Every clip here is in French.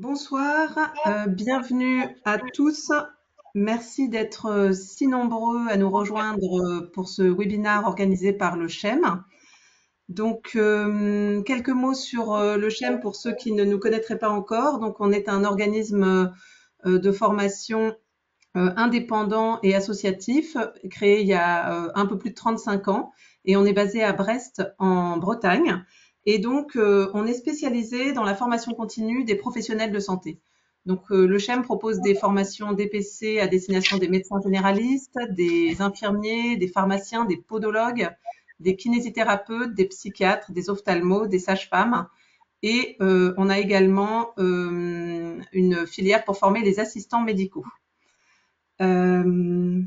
Bonsoir, bienvenue à tous. Merci d'être si nombreux à nous rejoindre pour ce webinaire organisé par le CHEM. Donc, quelques mots sur le CHEM pour ceux qui ne nous connaîtraient pas encore. Donc, on est un organisme de formation indépendant et associatif, créé il y a un peu plus de 35 ans, et on est basé à Brest en Bretagne. Et donc, on est spécialisé dans la formation continue des professionnels de santé. Donc, le CHEM propose des formations DPC à destination des médecins généralistes, des infirmiers, des pharmaciens, des podologues, des kinésithérapeutes, des psychiatres, des ophtalmos, des sages-femmes. Et on a également une filière pour former les assistants médicaux. Euh,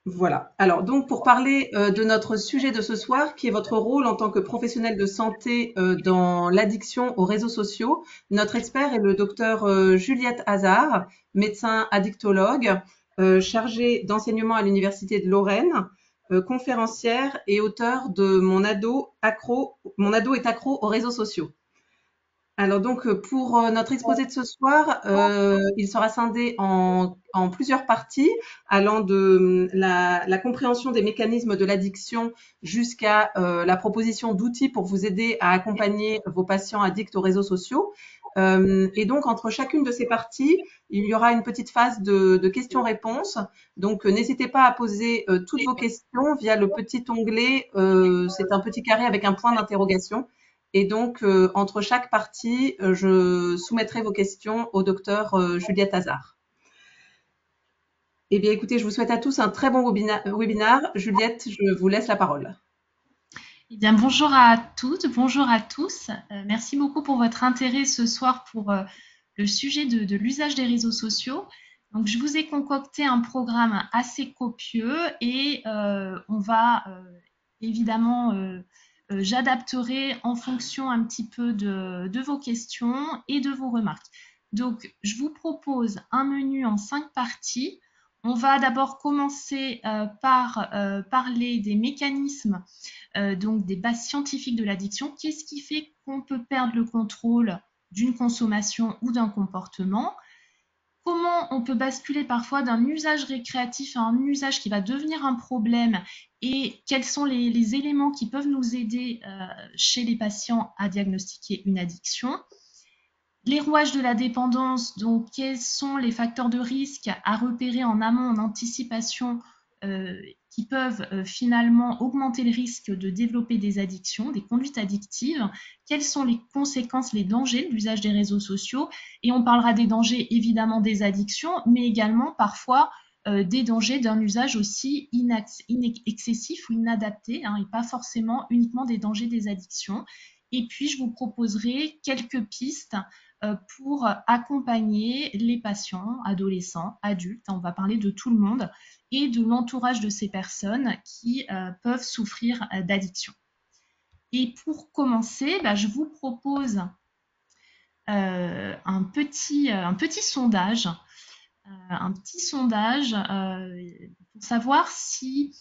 voilà. Alors, donc, pour parler de notre sujet de ce soir, qui est votre rôle en tant que professionnel de santé dans l'addiction aux réseaux sociaux, notre expert est le docteur Juliette Hazard, médecin addictologue, chargé d'enseignement à l'Université de Lorraine, conférencière et auteur de Mon ado est accro aux réseaux sociaux. Alors donc, pour notre exposé de ce soir, il sera scindé en plusieurs parties, allant de la compréhension des mécanismes de l'addiction jusqu'à la proposition d'outils pour vous aider à accompagner vos patients addicts aux réseaux sociaux. Et donc, entre chacune de ces parties, il y aura une petite phase de questions-réponses. Donc, n'hésitez pas à poser toutes vos questions via le petit onglet. C'est un petit carré avec un point d'interrogation. Et donc, entre chaque partie, je soumettrai vos questions au docteur Juliette Hazard. Eh bien, écoutez, je vous souhaite à tous un très bon webinaire. Juliette, je vous laisse la parole. Eh bien, bonjour à toutes, bonjour à tous. Merci beaucoup pour votre intérêt ce soir pour le sujet de l'usage des réseaux sociaux. Donc, je vous ai concocté un programme assez copieux et on va évidemment, j'adapterai en fonction un petit peu de vos questions et de vos remarques. Donc, je vous propose un menu en 5 parties. On va d'abord commencer par parler des mécanismes, donc des bases scientifiques de l'addiction. Qu'est-ce qui fait qu'on peut perdre le contrôle d'une consommation ou d'un comportement? Comment on peut basculer parfois d'un usage récréatif à un usage qui va devenir un problème et quels sont les éléments qui peuvent nous aider chez les patients à diagnostiquer une addiction? Les rouages de la dépendance, donc quels sont les facteurs de risque à repérer en amont, en anticipation, qui peuvent finalement augmenter le risque de développer des addictions, des conduites addictives? Quelles sont les conséquences, les dangers de l'usage des réseaux sociaux? Et on parlera des dangers évidemment des addictions, mais également parfois des dangers d'un usage aussi excessif ou inadapté, hein, et pas forcément uniquement des dangers des addictions. Et puis, je vous proposerai quelques pistes pour accompagner les patients, adolescents, adultes, on va parler de tout le monde, et de l'entourage de ces personnes qui peuvent souffrir d'addiction. Et pour commencer, je vous propose un petit sondage, pour savoir si,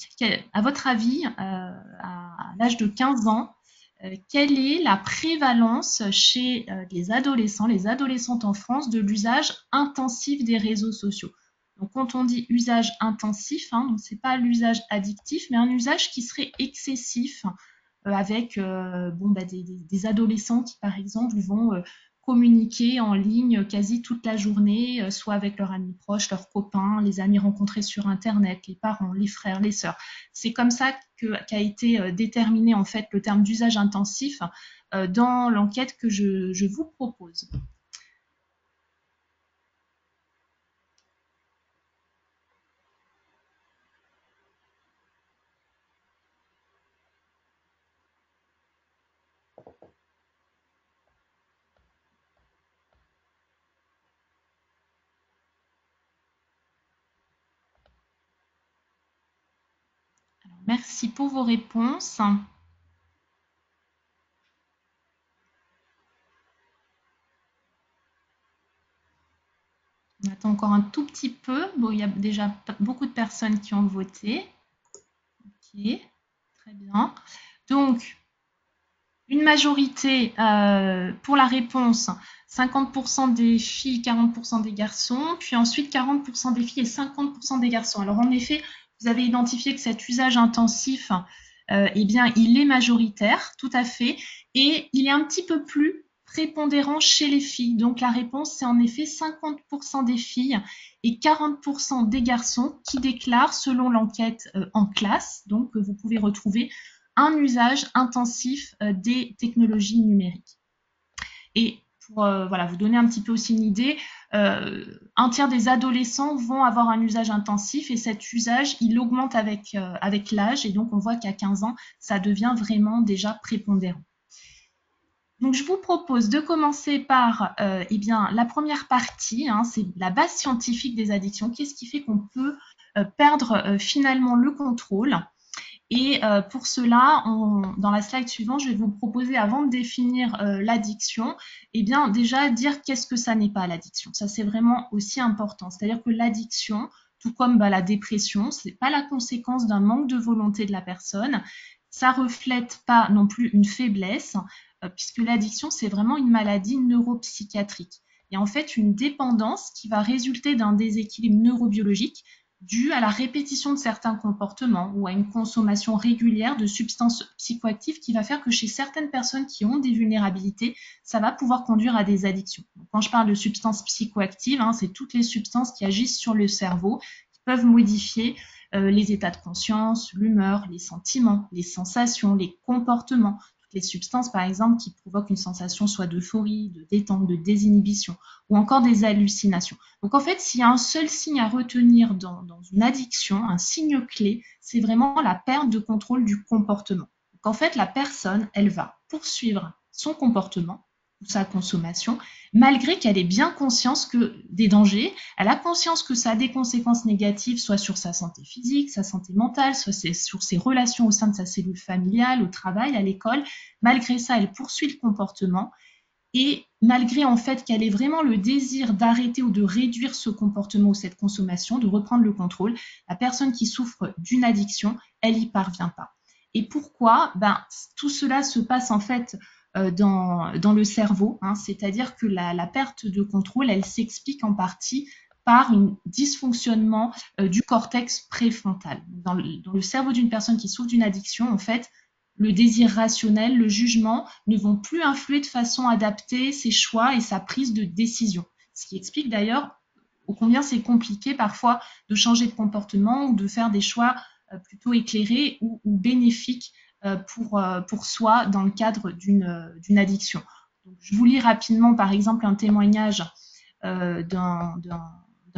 à votre avis, à l'âge de 15 ans, quelle est la prévalence chez les adolescents, les adolescentes en France, de l'usage intensif des réseaux sociaux? Donc, quand on dit usage intensif, hein, donc c'est pas l'usage addictif, mais un usage qui serait excessif, avec des adolescents qui, par exemple, vont communiquer en ligne quasi toute la journée, soit avec leurs amis proches, leurs copains, les amis rencontrés sur Internet, les parents, les frères, les sœurs. C'est comme ça qu'a été déterminé en fait le terme d'usage intensif dans l'enquête que je vous propose. Alors, merci pour vos réponses. On attend encore un tout petit peu. Bon, il y a déjà beaucoup de personnes qui ont voté. Ok, très bien. Donc, Une majorité pour la réponse, 50% des filles, 40% des garçons, puis ensuite 40% des filles et 50% des garçons. Alors en effet, vous avez identifié que cet usage intensif, eh bien, il est majoritaire, tout à fait, et il est un petit peu plus prépondérant chez les filles. Donc la réponse, c'est en effet 50% des filles et 40% des garçons qui déclarent, selon l'enquête en classe, donc que vous pouvez retrouver, un usage intensif des technologies numériques. Et pour voilà, vous donner un petit peu aussi une idée, un tiers des adolescents vont avoir un usage intensif et cet usage, il augmente avec l'âge et donc on voit qu'à 15 ans, ça devient vraiment déjà prépondérant. Donc, je vous propose de commencer par eh bien, la première partie, hein, c'est la base scientifique des addictions. Qu'est-ce qui fait qu'on peut perdre finalement le contrôle? Et pour cela, dans la slide suivante, je vais vous proposer, avant de définir l'addiction, eh bien déjà dire qu'est-ce que ça n'est pas l'addiction. Ça, c'est vraiment aussi important. C'est-à-dire que l'addiction, tout comme la dépression, ce n'est pas la conséquence d'un manque de volonté de la personne. Ça reflète pas non plus une faiblesse, puisque l'addiction, c'est vraiment une maladie neuropsychiatrique. Il y a en fait une dépendance qui va résulter d'un déséquilibre neurobiologique dû à la répétition de certains comportements ou à une consommation régulière de substances psychoactives qui va faire que chez certaines personnes qui ont des vulnérabilités, ça va pouvoir conduire à des addictions. Donc, quand je parle de substances psychoactives, hein, c'est toutes les substances qui agissent sur le cerveau, qui peuvent modifier les états de conscience, l'humeur, les sentiments, les sensations, les comportements, les substances, par exemple, qui provoquent une sensation soit d'euphorie, de détente, de désinhibition, ou encore des hallucinations. Donc en fait, s'il y a un seul signe à retenir dans une addiction, un signe clé, c'est vraiment la perte de contrôle du comportement. Donc en fait, la personne, elle va poursuivre son comportement ou sa consommation, malgré qu'elle ait bien conscience que des dangers, elle a conscience que ça a des conséquences négatives, soit sur sa santé physique, sa santé mentale, soit sur ses relations au sein de sa cellule familiale, au travail, à l'école. Malgré ça, elle poursuit le comportement et malgré en fait qu'elle ait vraiment le désir d'arrêter ou de réduire ce comportement ou cette consommation, de reprendre le contrôle, la personne qui souffre d'une addiction, elle n'y parvient pas. Et pourquoi? Tout cela se passe en fait dans le cerveau, hein, c'est-à-dire que la perte de contrôle, elle s'explique en partie par un dysfonctionnement du cortex préfrontal. Dans le cerveau d'une personne qui souffre d'une addiction, en fait, le désir rationnel, le jugement ne vont plus influer de façon adaptée ses choix et sa prise de décision. Ce qui explique d'ailleurs combien c'est compliqué parfois de changer de comportement ou de faire des choix plutôt éclairés ou bénéfiques pour soi dans le cadre d'une addiction. Donc, je vous lis rapidement par exemple un témoignage d'un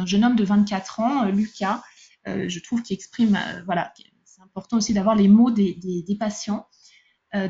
jeune homme de 24 ans, Lucas, je trouve qu'il exprime, voilà, c'est important aussi d'avoir les mots des patients.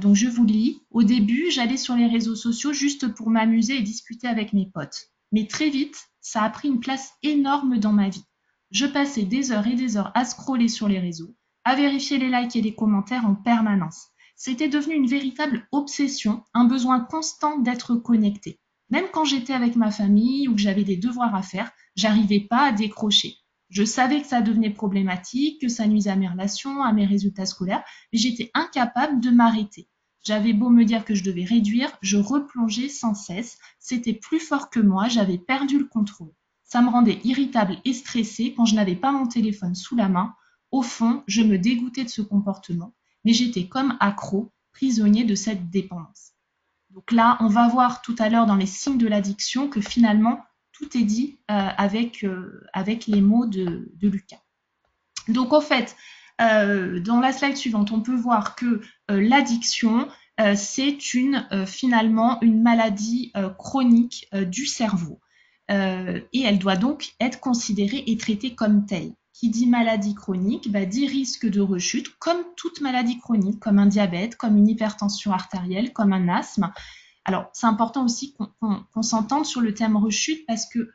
Donc je vous lis. Au début, j'allais sur les réseaux sociaux juste pour m'amuser et discuter avec mes potes. Mais très vite, ça a pris une place énorme dans ma vie. Je passais des heures et des heures à scroller sur les réseaux, à vérifier les likes et les commentaires en permanence. C'était devenu une véritable obsession, un besoin constant d'être connecté. Même quand j'étais avec ma famille ou que j'avais des devoirs à faire, j'arrivais pas à décrocher. Je savais que ça devenait problématique, que ça nuisait à mes relations, à mes résultats scolaires, mais j'étais incapable de m'arrêter. J'avais beau me dire que je devais réduire, je replongeais sans cesse. C'était plus fort que moi, j'avais perdu le contrôle. Ça me rendait irritable et stressée quand je n'avais pas mon téléphone sous la main. Au fond, je me dégoûtais de ce comportement, mais j'étais comme accro, prisonnier de cette dépendance. Donc là, on va voir tout à l'heure dans les signes de l'addiction que finalement, tout est dit avec les mots de Lucas. Donc en fait, dans la slide suivante, on peut voir que l'addiction, c'est finalement une maladie chronique du cerveau. Et elle doit donc être considérée et traitée comme telle. Qui dit maladie chronique, dit risque de rechute, comme toute maladie chronique, comme un diabète, comme une hypertension artérielle, comme un asthme. Alors, c'est important aussi qu'on s'entende sur le terme rechute parce que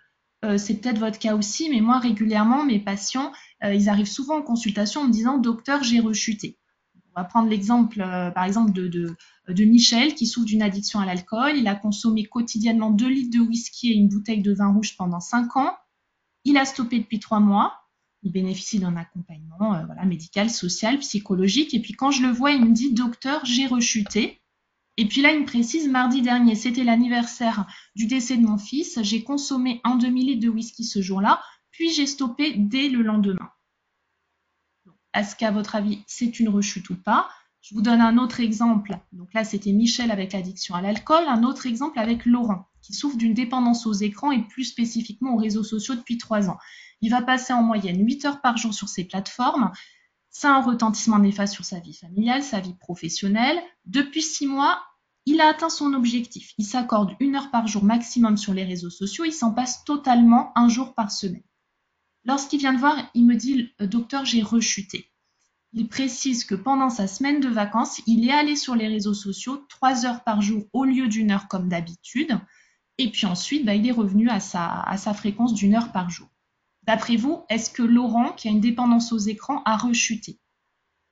c'est peut-être votre cas aussi, mais moi, régulièrement, mes patients, ils arrivent souvent en consultation en me disant « Docteur, j'ai rechuté ». On va prendre l'exemple, par exemple, de Michel qui souffre d'une addiction à l'alcool. Il a consommé quotidiennement 2 litres de whisky et une bouteille de vin rouge pendant 5 ans. Il a stoppé depuis 3 mois. Il bénéficie d'un accompagnement médical, social, psychologique. Et puis quand je le vois, il me dit « Docteur, j'ai rechuté ». Et puis là, il me précise, mardi dernier, c'était l'anniversaire du décès de mon fils. J'ai consommé un demi-litre de whisky ce jour-là, puis j'ai stoppé dès le lendemain. Est-ce qu'à votre avis, c'est une rechute ou pas? Je vous donne un autre exemple. Donc là, c'était Michel avec l'addiction à l'alcool. Un autre exemple avec Laurent, qui souffre d'une dépendance aux écrans et plus spécifiquement aux réseaux sociaux depuis 3 ans. Il va passer en moyenne 8 heures par jour sur ces plateformes. Ça a un retentissement néfaste sur sa vie familiale, sa vie professionnelle. Depuis 6 mois, il a atteint son objectif. Il s'accorde 1 heure par jour maximum sur les réseaux sociaux. Il s'en passe totalement 1 jour par semaine. Lorsqu'il vient de voir, il me dit « Docteur, j'ai rechuté ». Il précise que pendant sa semaine de vacances, il est allé sur les réseaux sociaux 3 heures par jour au lieu d'1 heure comme d'habitude. Et puis ensuite, il est revenu à sa fréquence d'1 heure par jour. D'après vous, est-ce que Laurent, qui a une dépendance aux écrans, a rechuté?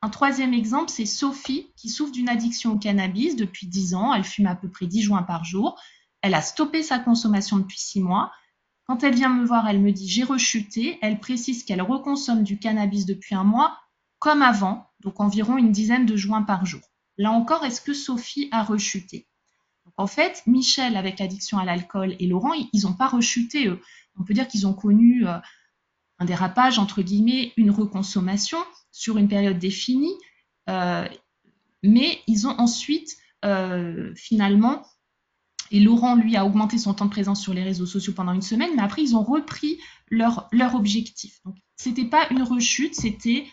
Un troisième exemple, c'est Sophie, qui souffre d'une addiction au cannabis depuis 10 ans. Elle fume à peu près 10 joints par jour. Elle a stoppé sa consommation depuis 6 mois. Quand elle vient me voir, elle me dit « j'ai rechuté ». Elle précise qu'elle reconsomme du cannabis depuis 1 mois, comme avant, donc environ une dizaine de joints par jour. Là encore, est-ce que Sophie a rechuté? Donc en fait, Michel, avec l'addiction à l'alcool, et Laurent, ils n'ont pas rechuté, eux. On peut dire qu'ils ont connu un dérapage, entre guillemets, une reconsommation sur une période définie, mais ils ont ensuite, finalement, et Laurent, lui, a augmenté son temps de présence sur les réseaux sociaux pendant 1 semaine, mais après, ils ont repris leur objectif. Donc, ce n'était pas une rechute, c'était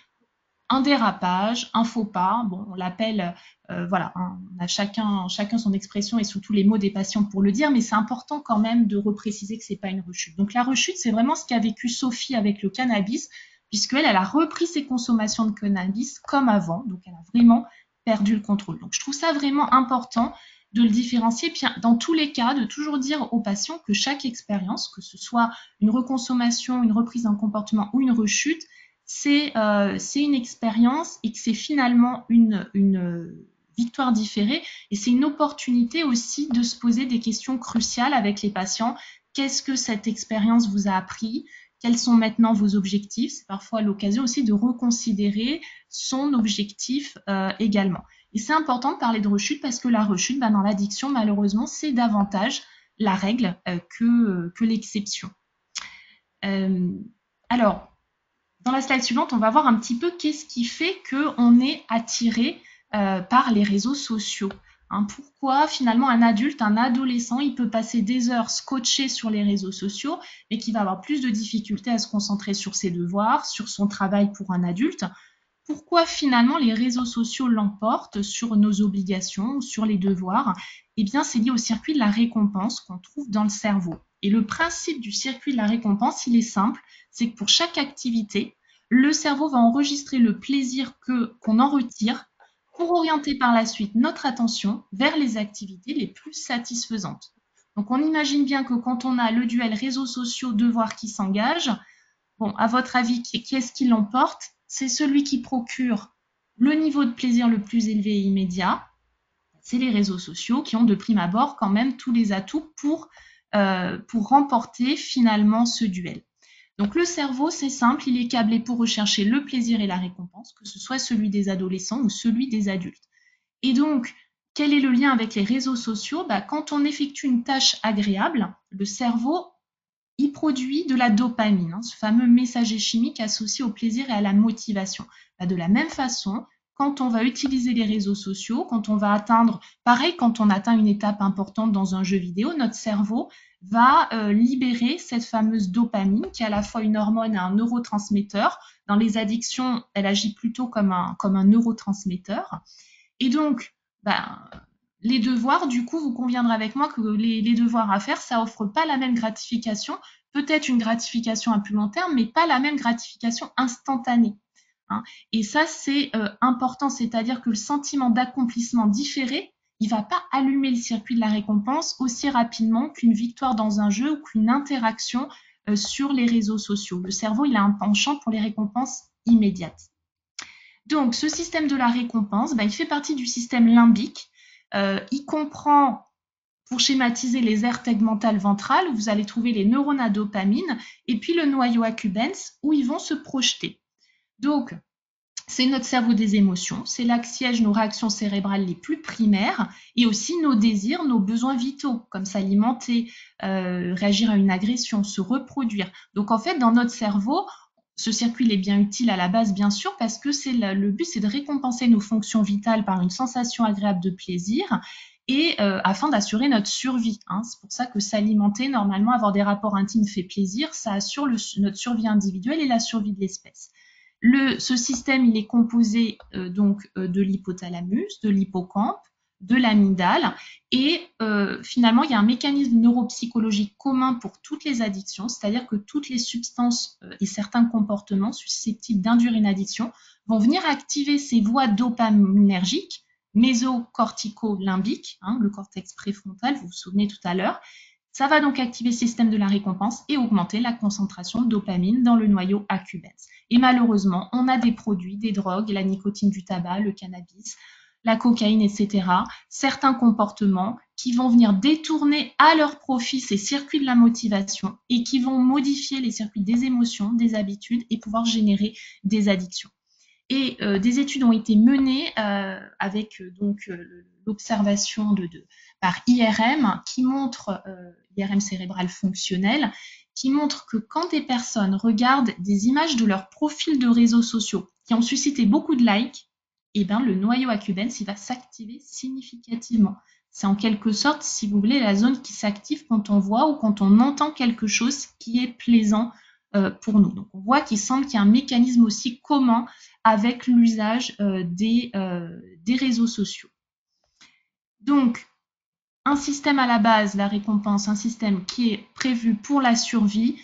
un dérapage, un faux pas. Bon, on l'appelle, voilà, hein, on a chacun son expression et surtout les mots des patients pour le dire, mais c'est important quand même de repréciser que c'est pas une rechute. Donc la rechute, c'est vraiment ce qu'a vécu Sophie avec le cannabis, puisqu'elle a repris ses consommations de cannabis comme avant, donc elle a vraiment perdu le contrôle. Donc je trouve ça vraiment important de le différencier, puis dans tous les cas, de toujours dire aux patients que chaque expérience, que ce soit une reconsommation, une reprise d'un comportement ou une rechute, c'est une expérience et que c'est finalement une victoire différée et c'est une opportunité aussi de se poser des questions cruciales avec les patients. Qu'est-ce que cette expérience vous a appris? Quels sont maintenant vos objectifs? C'est parfois l'occasion aussi de reconsidérer son objectif également. Et c'est important de parler de rechute parce que la rechute, dans l'addiction, malheureusement, c'est davantage la règle que l'exception. Alors, dans la slide suivante, on va voir un petit peu qu'est-ce qui fait qu'on est attiré par les réseaux sociaux. Pourquoi finalement un adulte, un adolescent, il peut passer des heures scotché sur les réseaux sociaux, mais qui va avoir plus de difficultés à se concentrer sur ses devoirs, sur son travail pour un adulte. Pourquoi finalement les réseaux sociaux l'emportent sur nos obligations, sur les devoirs? Eh bien, c'est lié au circuit de la récompense qu'on trouve dans le cerveau. Et le principe du circuit de la récompense, il est simple, c'est que pour chaque activité, le cerveau va enregistrer le plaisir qu'on en retire pour orienter par la suite notre attention vers les activités les plus satisfaisantes. Donc on imagine bien que quand on a le duel réseaux sociaux, devoirs qui s'engagent, bon, à votre avis, qui est-ce qui l'emporte? C'est celui qui procure le niveau de plaisir le plus élevé et immédiat. C'est les réseaux sociaux qui ont de prime abord quand même tous les atouts pour remporter finalement ce duel. Donc le cerveau, c'est simple, il est câblé pour rechercher le plaisir et la récompense, que ce soit celui des adolescents ou celui des adultes. Et donc, quel est le lien avec les réseaux sociaux? Quand on effectue une tâche agréable, le cerveau il produit de la dopamine, ce fameux messager chimique associé au plaisir et à la motivation. De la même façon, quand on va utiliser les réseaux sociaux, quand on va atteindre, pareil, quand on atteint une étape importante dans un jeu vidéo, notre cerveau va libérer cette fameuse dopamine qui est à la fois une hormone et un neurotransmetteur. Dans les addictions, elle agit plutôt comme un neurotransmetteur. Et donc, les devoirs, du coup, vous conviendrez avec moi que les devoirs à faire, ça offre pas la même gratification, peut-être une gratification à plus long terme, mais pas la même gratification instantanée. Et ça, c'est important, c'est-à-dire que le sentiment d'accomplissement différé, il va pas allumer le circuit de la récompense aussi rapidement qu'une victoire dans un jeu ou qu'une interaction sur les réseaux sociaux. Le cerveau, il a un penchant pour les récompenses immédiates. Donc, ce système de la récompense, il fait partie du système limbique. Il comprend, pour schématiser, les aires tegmentales ventrales, où vous allez trouver les neurones à dopamine, et puis le noyau accumbens, où ils vont se projeter. Donc, c'est notre cerveau des émotions, c'est là que siègent nos réactions cérébrales les plus primaires et aussi nos désirs, nos besoins vitaux, comme s'alimenter, réagir à une agression, se reproduire. Donc en fait, dans notre cerveau, ce circuit il est bien utile à la base, bien sûr, parce que le but, c'est de récompenser nos fonctions vitales par une sensation agréable de plaisir et afin d'assurer notre survie. Hein. C'est pour ça que s'alimenter, normalement, avoir des rapports intimes fait plaisir, ça assure notre survie individuelle et la survie de l'espèce. Ce système, il est composé de l'hypothalamus, de l'hippocampe, de l'amygdale et finalement, il y a un mécanisme neuropsychologique commun pour toutes les addictions, c'est-à-dire que toutes les substances et certains comportements susceptibles d'induire une addiction vont venir activer ces voies dopaminergiques, mésocortico-limbiques, hein, le cortex préfrontal, vous vous souvenez tout à l'heure. Ça va donc activer le système de la récompense et augmenter la concentration de dopamine dans le noyau accumbens. Et malheureusement, on a des produits, des drogues, la nicotine du tabac, le cannabis, la cocaïne, etc., certains comportements qui vont venir détourner à leur profit ces circuits de la motivation et qui vont modifier les circuits des émotions, des habitudes et pouvoir générer des addictions. Et des études ont été menées avec l'observation par IRM qui montre, IRM cérébral fonctionnel, qui montre que quand des personnes regardent des images de leur profil de réseaux sociaux qui ont suscité beaucoup de likes, eh ben, le noyau accumbens il va s'activer significativement. C'est en quelque sorte, si vous voulez, la zone qui s'active quand on voit ou quand on entend quelque chose qui est plaisant pour nous. Donc on voit qu'il semble qu'il y a un mécanisme aussi commun avec l'usage des réseaux sociaux. Donc, un système à la base, la récompense, un système qui est prévu pour la survie,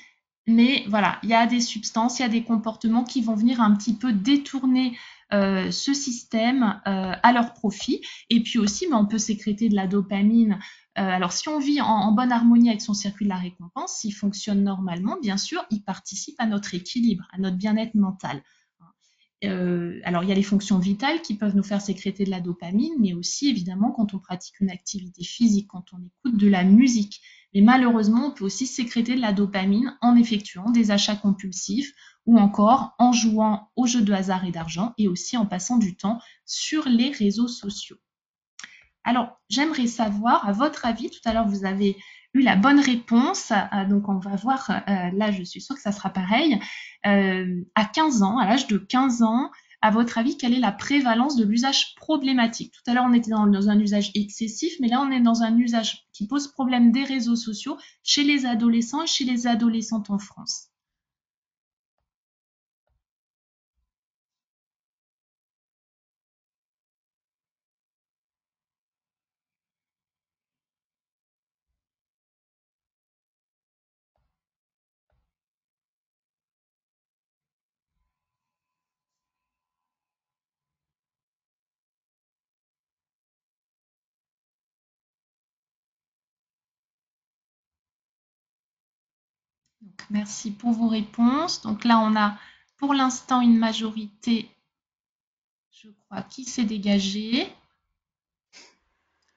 mais voilà, il y a des substances, il y a des comportements qui vont venir un petit peu détourner ce système à leur profit. Et puis aussi, on peut sécréter de la dopamine. Alors, si on vit en bonne harmonie avec son circuit de la récompense, s'il fonctionne normalement, bien sûr, il participe à notre équilibre, à notre bien-être mental. Alors, il y a les fonctions vitales qui peuvent nous faire sécréter de la dopamine, mais aussi, évidemment, quand on pratique une activité physique, quand on écoute de la musique. Mais malheureusement, on peut aussi sécréter de la dopamine en effectuant des achats compulsifs ou encore en jouant aux jeux de hasard et d'argent et aussi en passant du temps sur les réseaux sociaux. Alors, j'aimerais savoir, à votre avis, tout à l'heure, vous avez eu la bonne réponse, donc on va voir, là, je suis sûre que ça sera pareil. À 15 ans, à l'âge de 15 ans, à votre avis, quelle est la prévalence de l'usage problématique? Tout à l'heure, on était dans un usage excessif, mais là, on est dans un usage qui pose problème des réseaux sociaux chez les adolescents et chez les adolescentes en France. Donc, merci pour vos réponses. Donc là, on a pour l'instant une majorité, je crois, qui s'est dégagée.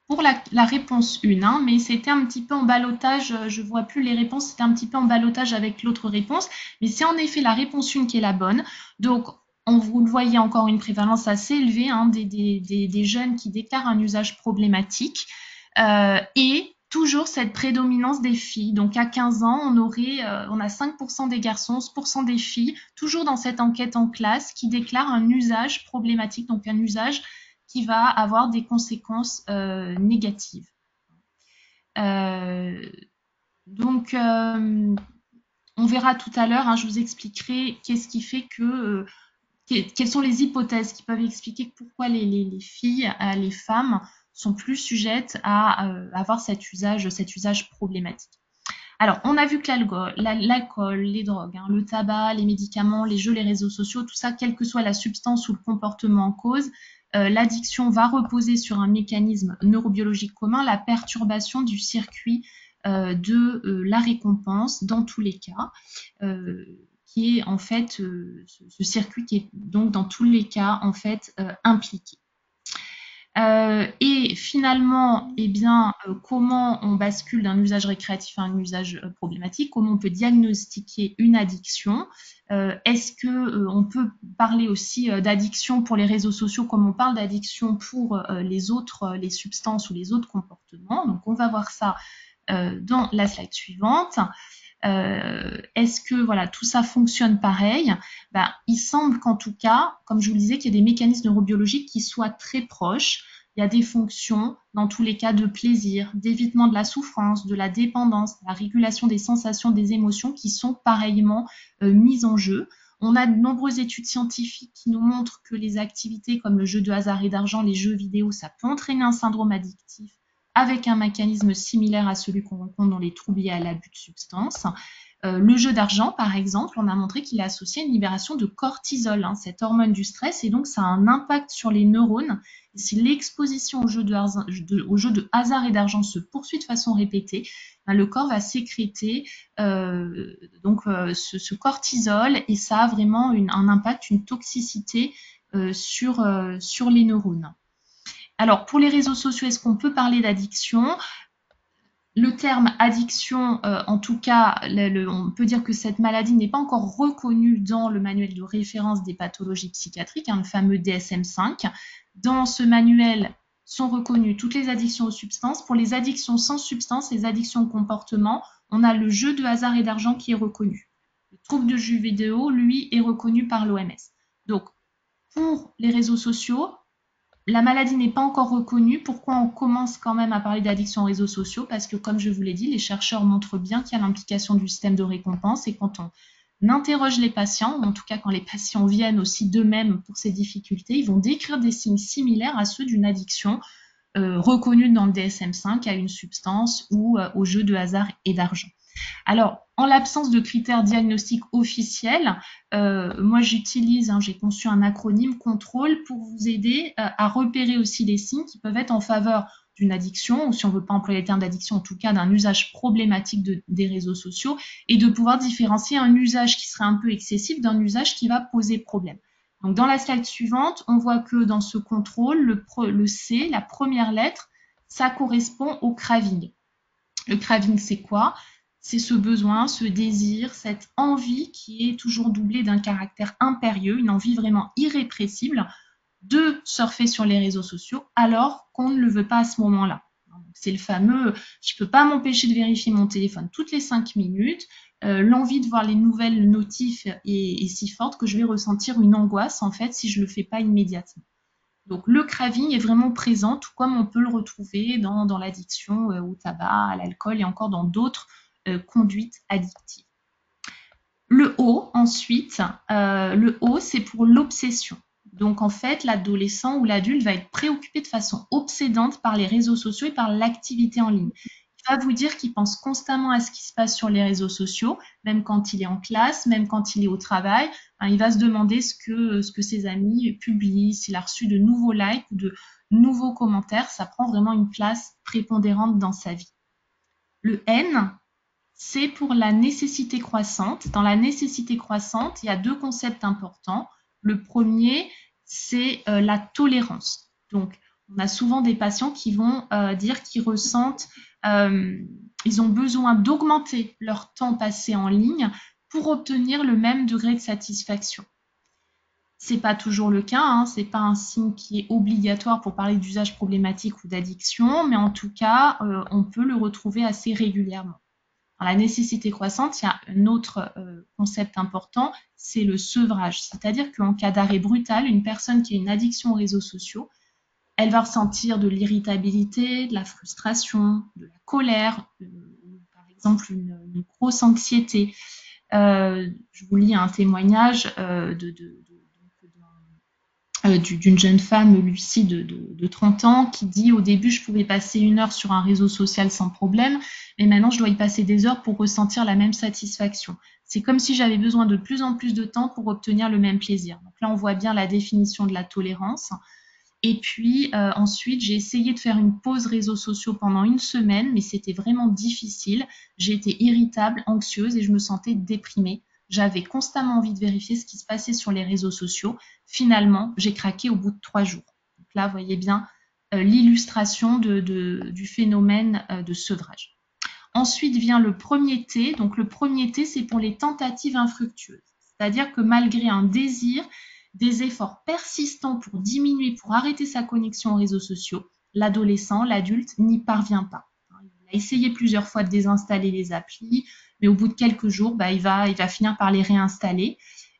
Pour la réponse 1, hein, mais c'était un petit peu en ballottage, je ne vois plus les réponses, c'était un petit peu en ballottage avec l'autre réponse, mais c'est en effet la réponse 1 qui est la bonne. Donc, vous le voyez encore une prévalence assez élevée hein, des jeunes qui déclarent un usage problématique et toujours cette prédominance des filles. Donc, à 15 ans, on a 5% des garçons, 11% des filles, toujours dans cette enquête en classe, qui déclarent un usage problématique, donc un usage qui va avoir des conséquences négatives. Donc, on verra tout à l'heure, hein, je vous expliquerai qu'est-ce qui fait que, quelles sont les hypothèses qui peuvent expliquer pourquoi les filles, les femmes sont plus sujettes à avoir cet usage problématique. Alors, on a vu que l'alcool, les drogues, hein, le tabac, les médicaments, les jeux, les réseaux sociaux, tout ça, quelle que soit la substance ou le comportement en cause, l'addiction va reposer sur un mécanisme neurobiologique commun, la perturbation du circuit de la récompense dans tous les cas, qui est en fait ce circuit qui est donc dans tous les cas en fait impliqué. Et finalement, eh bien, comment on bascule d'un usage récréatif à un usage problématique? Comment on peut diagnostiquer une addiction? Est-ce que on peut parler aussi d'addiction pour les réseaux sociaux comme on parle d'addiction pour les autres, les substances ou les autres comportements? Donc, on va voir ça dans la slide suivante. Est-ce que voilà, tout ça fonctionne pareil? Ben, il semble qu'en tout cas, comme je vous le disais, qu'il y a des mécanismes neurobiologiques qui soient très proches. Il y a des fonctions, dans tous les cas, de plaisir, d'évitement de la souffrance, de la dépendance, de la régulation des sensations, des émotions qui sont pareillement mises en jeu. On a de nombreuses études scientifiques qui nous montrent que les activités comme le jeu de hasard et d'argent, les jeux vidéo, ça peut entraîner un syndrome addictif avec un mécanisme similaire à celui qu'on rencontre dans les troubles liés à l'abus de substances. Le jeu d'argent, par exemple, on a montré qu'il est associé à une libération de cortisol, hein, cette hormone du stress, et donc ça a un impact sur les neurones. Et si l'exposition au jeu de hasard et d'argent se poursuit de façon répétée, ben, le corps va sécréter ce cortisol, et ça a vraiment un impact, une toxicité sur les neurones. Alors, pour les réseaux sociaux, est-ce qu'on peut parler d'addiction? Le terme addiction, en tout cas, on peut dire que cette maladie n'est pas encore reconnue dans le manuel de référence des pathologies psychiatriques, hein, le fameux DSM-5. Dans ce manuel sont reconnues toutes les addictions aux substances. Pour les addictions sans substance, les addictions au comportement, on a le jeu de hasard et d'argent qui est reconnu. Le trouble de jeu vidéo, lui, est reconnu par l'OMS. Donc, pour les réseaux sociaux, la maladie n'est pas encore reconnue. Pourquoi on commence quand même à parler d'addiction aux réseaux sociaux? Parce que, comme je vous l'ai dit, les chercheurs montrent bien qu'il y a l'implication du système de récompense, et quand on interroge les patients, ou en tout cas quand les patients viennent aussi d'eux-mêmes pour ces difficultés, ils vont décrire des signes similaires à ceux d'une addiction reconnue dans le DSM-5 à une substance ou au jeu de hasard et d'argent. Alors, en l'absence de critères diagnostiques officiels, moi j'utilise, hein, j'ai conçu un acronyme contrôle pour vous aider à repérer aussi les signes qui peuvent être en faveur d'une addiction, ou si on ne veut pas employer le terme d'addiction, en tout cas d'un usage problématique des réseaux sociaux, et de pouvoir différencier un usage qui serait un peu excessif d'un usage qui va poser problème. Donc dans la slide suivante, on voit que dans ce contrôle, le C, la première lettre, ça correspond au craving. Le craving, c'est quoi? C'est ce besoin, ce désir, cette envie qui est toujours doublée d'un caractère impérieux, une envie vraiment irrépressible de surfer sur les réseaux sociaux alors qu'on ne le veut pas à ce moment-là. C'est le fameux « je ne peux pas m'empêcher de vérifier mon téléphone toutes les 5 minutes », l'envie de voir les nouvelles notifs est si forte que je vais ressentir une angoisse en fait si je ne le fais pas immédiatement. Donc le craving est vraiment présent, tout comme on peut le retrouver dans l'addiction au tabac, à l'alcool et encore dans d'autres conduites addictives. Le O, ensuite, le O, c'est pour l'obsession. Donc en fait, l'adolescent ou l'adulte va être préoccupé de façon obsédante par les réseaux sociaux et par l'activité en ligne. Il va vous dire qu'il pense constamment à ce qui se passe sur les réseaux sociaux, même quand il est en classe, même quand il est au travail. Il va se demander ce que ses amis publient, s'il a reçu de nouveaux likes ou de nouveaux commentaires. Ça prend vraiment une place prépondérante dans sa vie. Le N, c'est pour la nécessité croissante. Dans la nécessité croissante, il y a deux concepts importants. Le premier, c'est la tolérance. Donc, on a souvent des patients qui vont dire qu'ils ressentent, ils ont besoin d'augmenter leur temps passé en ligne pour obtenir le même degré de satisfaction. C'est pas toujours le cas, hein, c'est pas un signe qui est obligatoire pour parler d'usage problématique ou d'addiction, mais en tout cas, on peut le retrouver assez régulièrement. Dans la nécessité croissante, il y a un autre concept important, c'est le sevrage. C'est-à-dire qu'en cas d'arrêt brutal, une personne qui a une addiction aux réseaux sociaux, elle va ressentir de l'irritabilité, de la frustration, de la colère, par exemple une grosse anxiété. Je vous lis un témoignage d'une jeune femme, Lucie, de 30 ans, qui dit « Au début, je pouvais passer 1 heure sur un réseau social sans problème, mais maintenant, je dois y passer des heures pour ressentir la même satisfaction. C'est comme si j'avais besoin de plus en plus de temps pour obtenir le même plaisir. » Donc là, on voit bien la définition de la tolérance. Et puis, ensuite, j'ai essayé de faire une pause réseaux sociaux pendant 1 semaine, mais c'était vraiment difficile. J'ai été irritable, anxieuse et je me sentais déprimée. J'avais constamment envie de vérifier ce qui se passait sur les réseaux sociaux. Finalement, j'ai craqué au bout de 3 jours. Donc là, vous voyez bien l'illustration du phénomène de sevrage. Ensuite vient le premier T. Donc le premier T, c'est pour les tentatives infructueuses. C'est-à-dire que malgré un désir, des efforts persistants pour diminuer, pour arrêter sa connexion aux réseaux sociaux, l'adolescent, l'adulte n'y parvient pas. Il a essayé plusieurs fois de désinstaller les applis, mais au bout de quelques jours, il va finir par les réinstaller.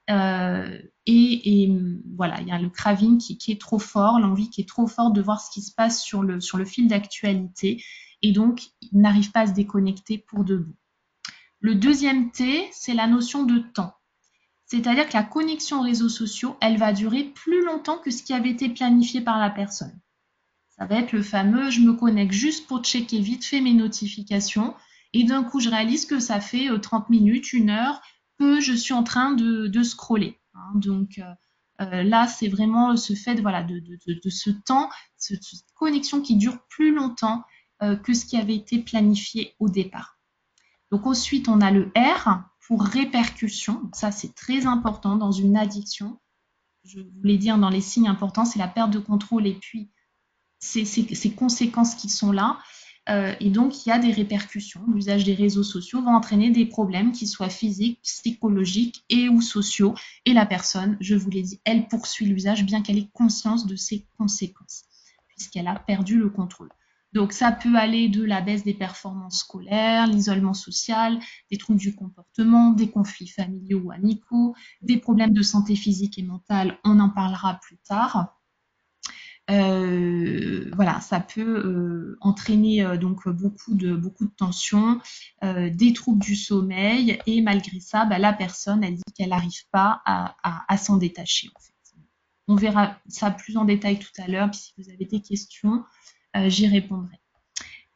Et voilà, il y a le craving qui est trop fort, l'envie qui est trop forte de voir ce qui se passe sur le fil d'actualité, et donc il n'arrive pas à se déconnecter pour de bon. Le deuxième T, c'est la notion de temps. C'est-à-dire que la connexion aux réseaux sociaux, elle va durer plus longtemps que ce qui avait été planifié par la personne. Ça va être le fameux « je me connecte juste pour checker vite fait mes notifications » et d'un coup je réalise que ça fait 30 minutes, 1 heure que je suis en train de scroller. Donc là, c'est vraiment ce fait de ce temps, cette connexion qui dure plus longtemps que ce qui avait été planifié au départ. Donc ensuite, on a le R pour répercussion. Donc ça, c'est très important dans une addiction. Je voulais dire dans les signes importants, c'est la perte de contrôle et puis ces conséquences qui sont là. Et donc, il y a des répercussions. L'usage des réseaux sociaux va entraîner des problèmes qui soient physiques, psychologiques et ou sociaux. Et la personne, je vous l'ai dit, elle poursuit l'usage bien qu'elle ait conscience de ses conséquences, puisqu'elle a perdu le contrôle. Donc, ça peut aller de la baisse des performances scolaires, l'isolement social, des troubles du comportement, des conflits familiaux ou amicaux, des problèmes de santé physique et mentale, on en parlera plus tard. Voilà, ça peut entraîner donc beaucoup de tensions, des troubles du sommeil, et malgré ça, la personne, elle dit qu'elle n'arrive pas à s'en détacher. En fait. On verra ça plus en détail tout à l'heure, puis si vous avez des questions, j'y répondrai.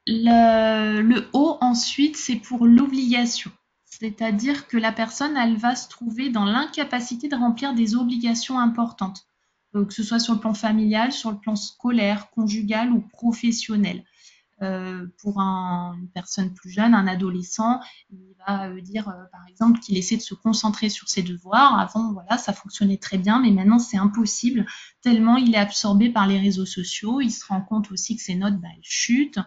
Le O ensuite, c'est pour l'obligation. C'est-à-dire que la personne, elle va se trouver dans l'incapacité de remplir des obligations importantes, que ce soit sur le plan familial, sur le plan scolaire, conjugal ou professionnel. Pour une personne plus jeune, un adolescent, il va dire par exemple qu'il essaie de se concentrer sur ses devoirs. Avant, voilà, ça fonctionnait très bien, mais maintenant c'est impossible, tellement il est absorbé par les réseaux sociaux. Il se rend compte aussi que ses notes, elles chutent.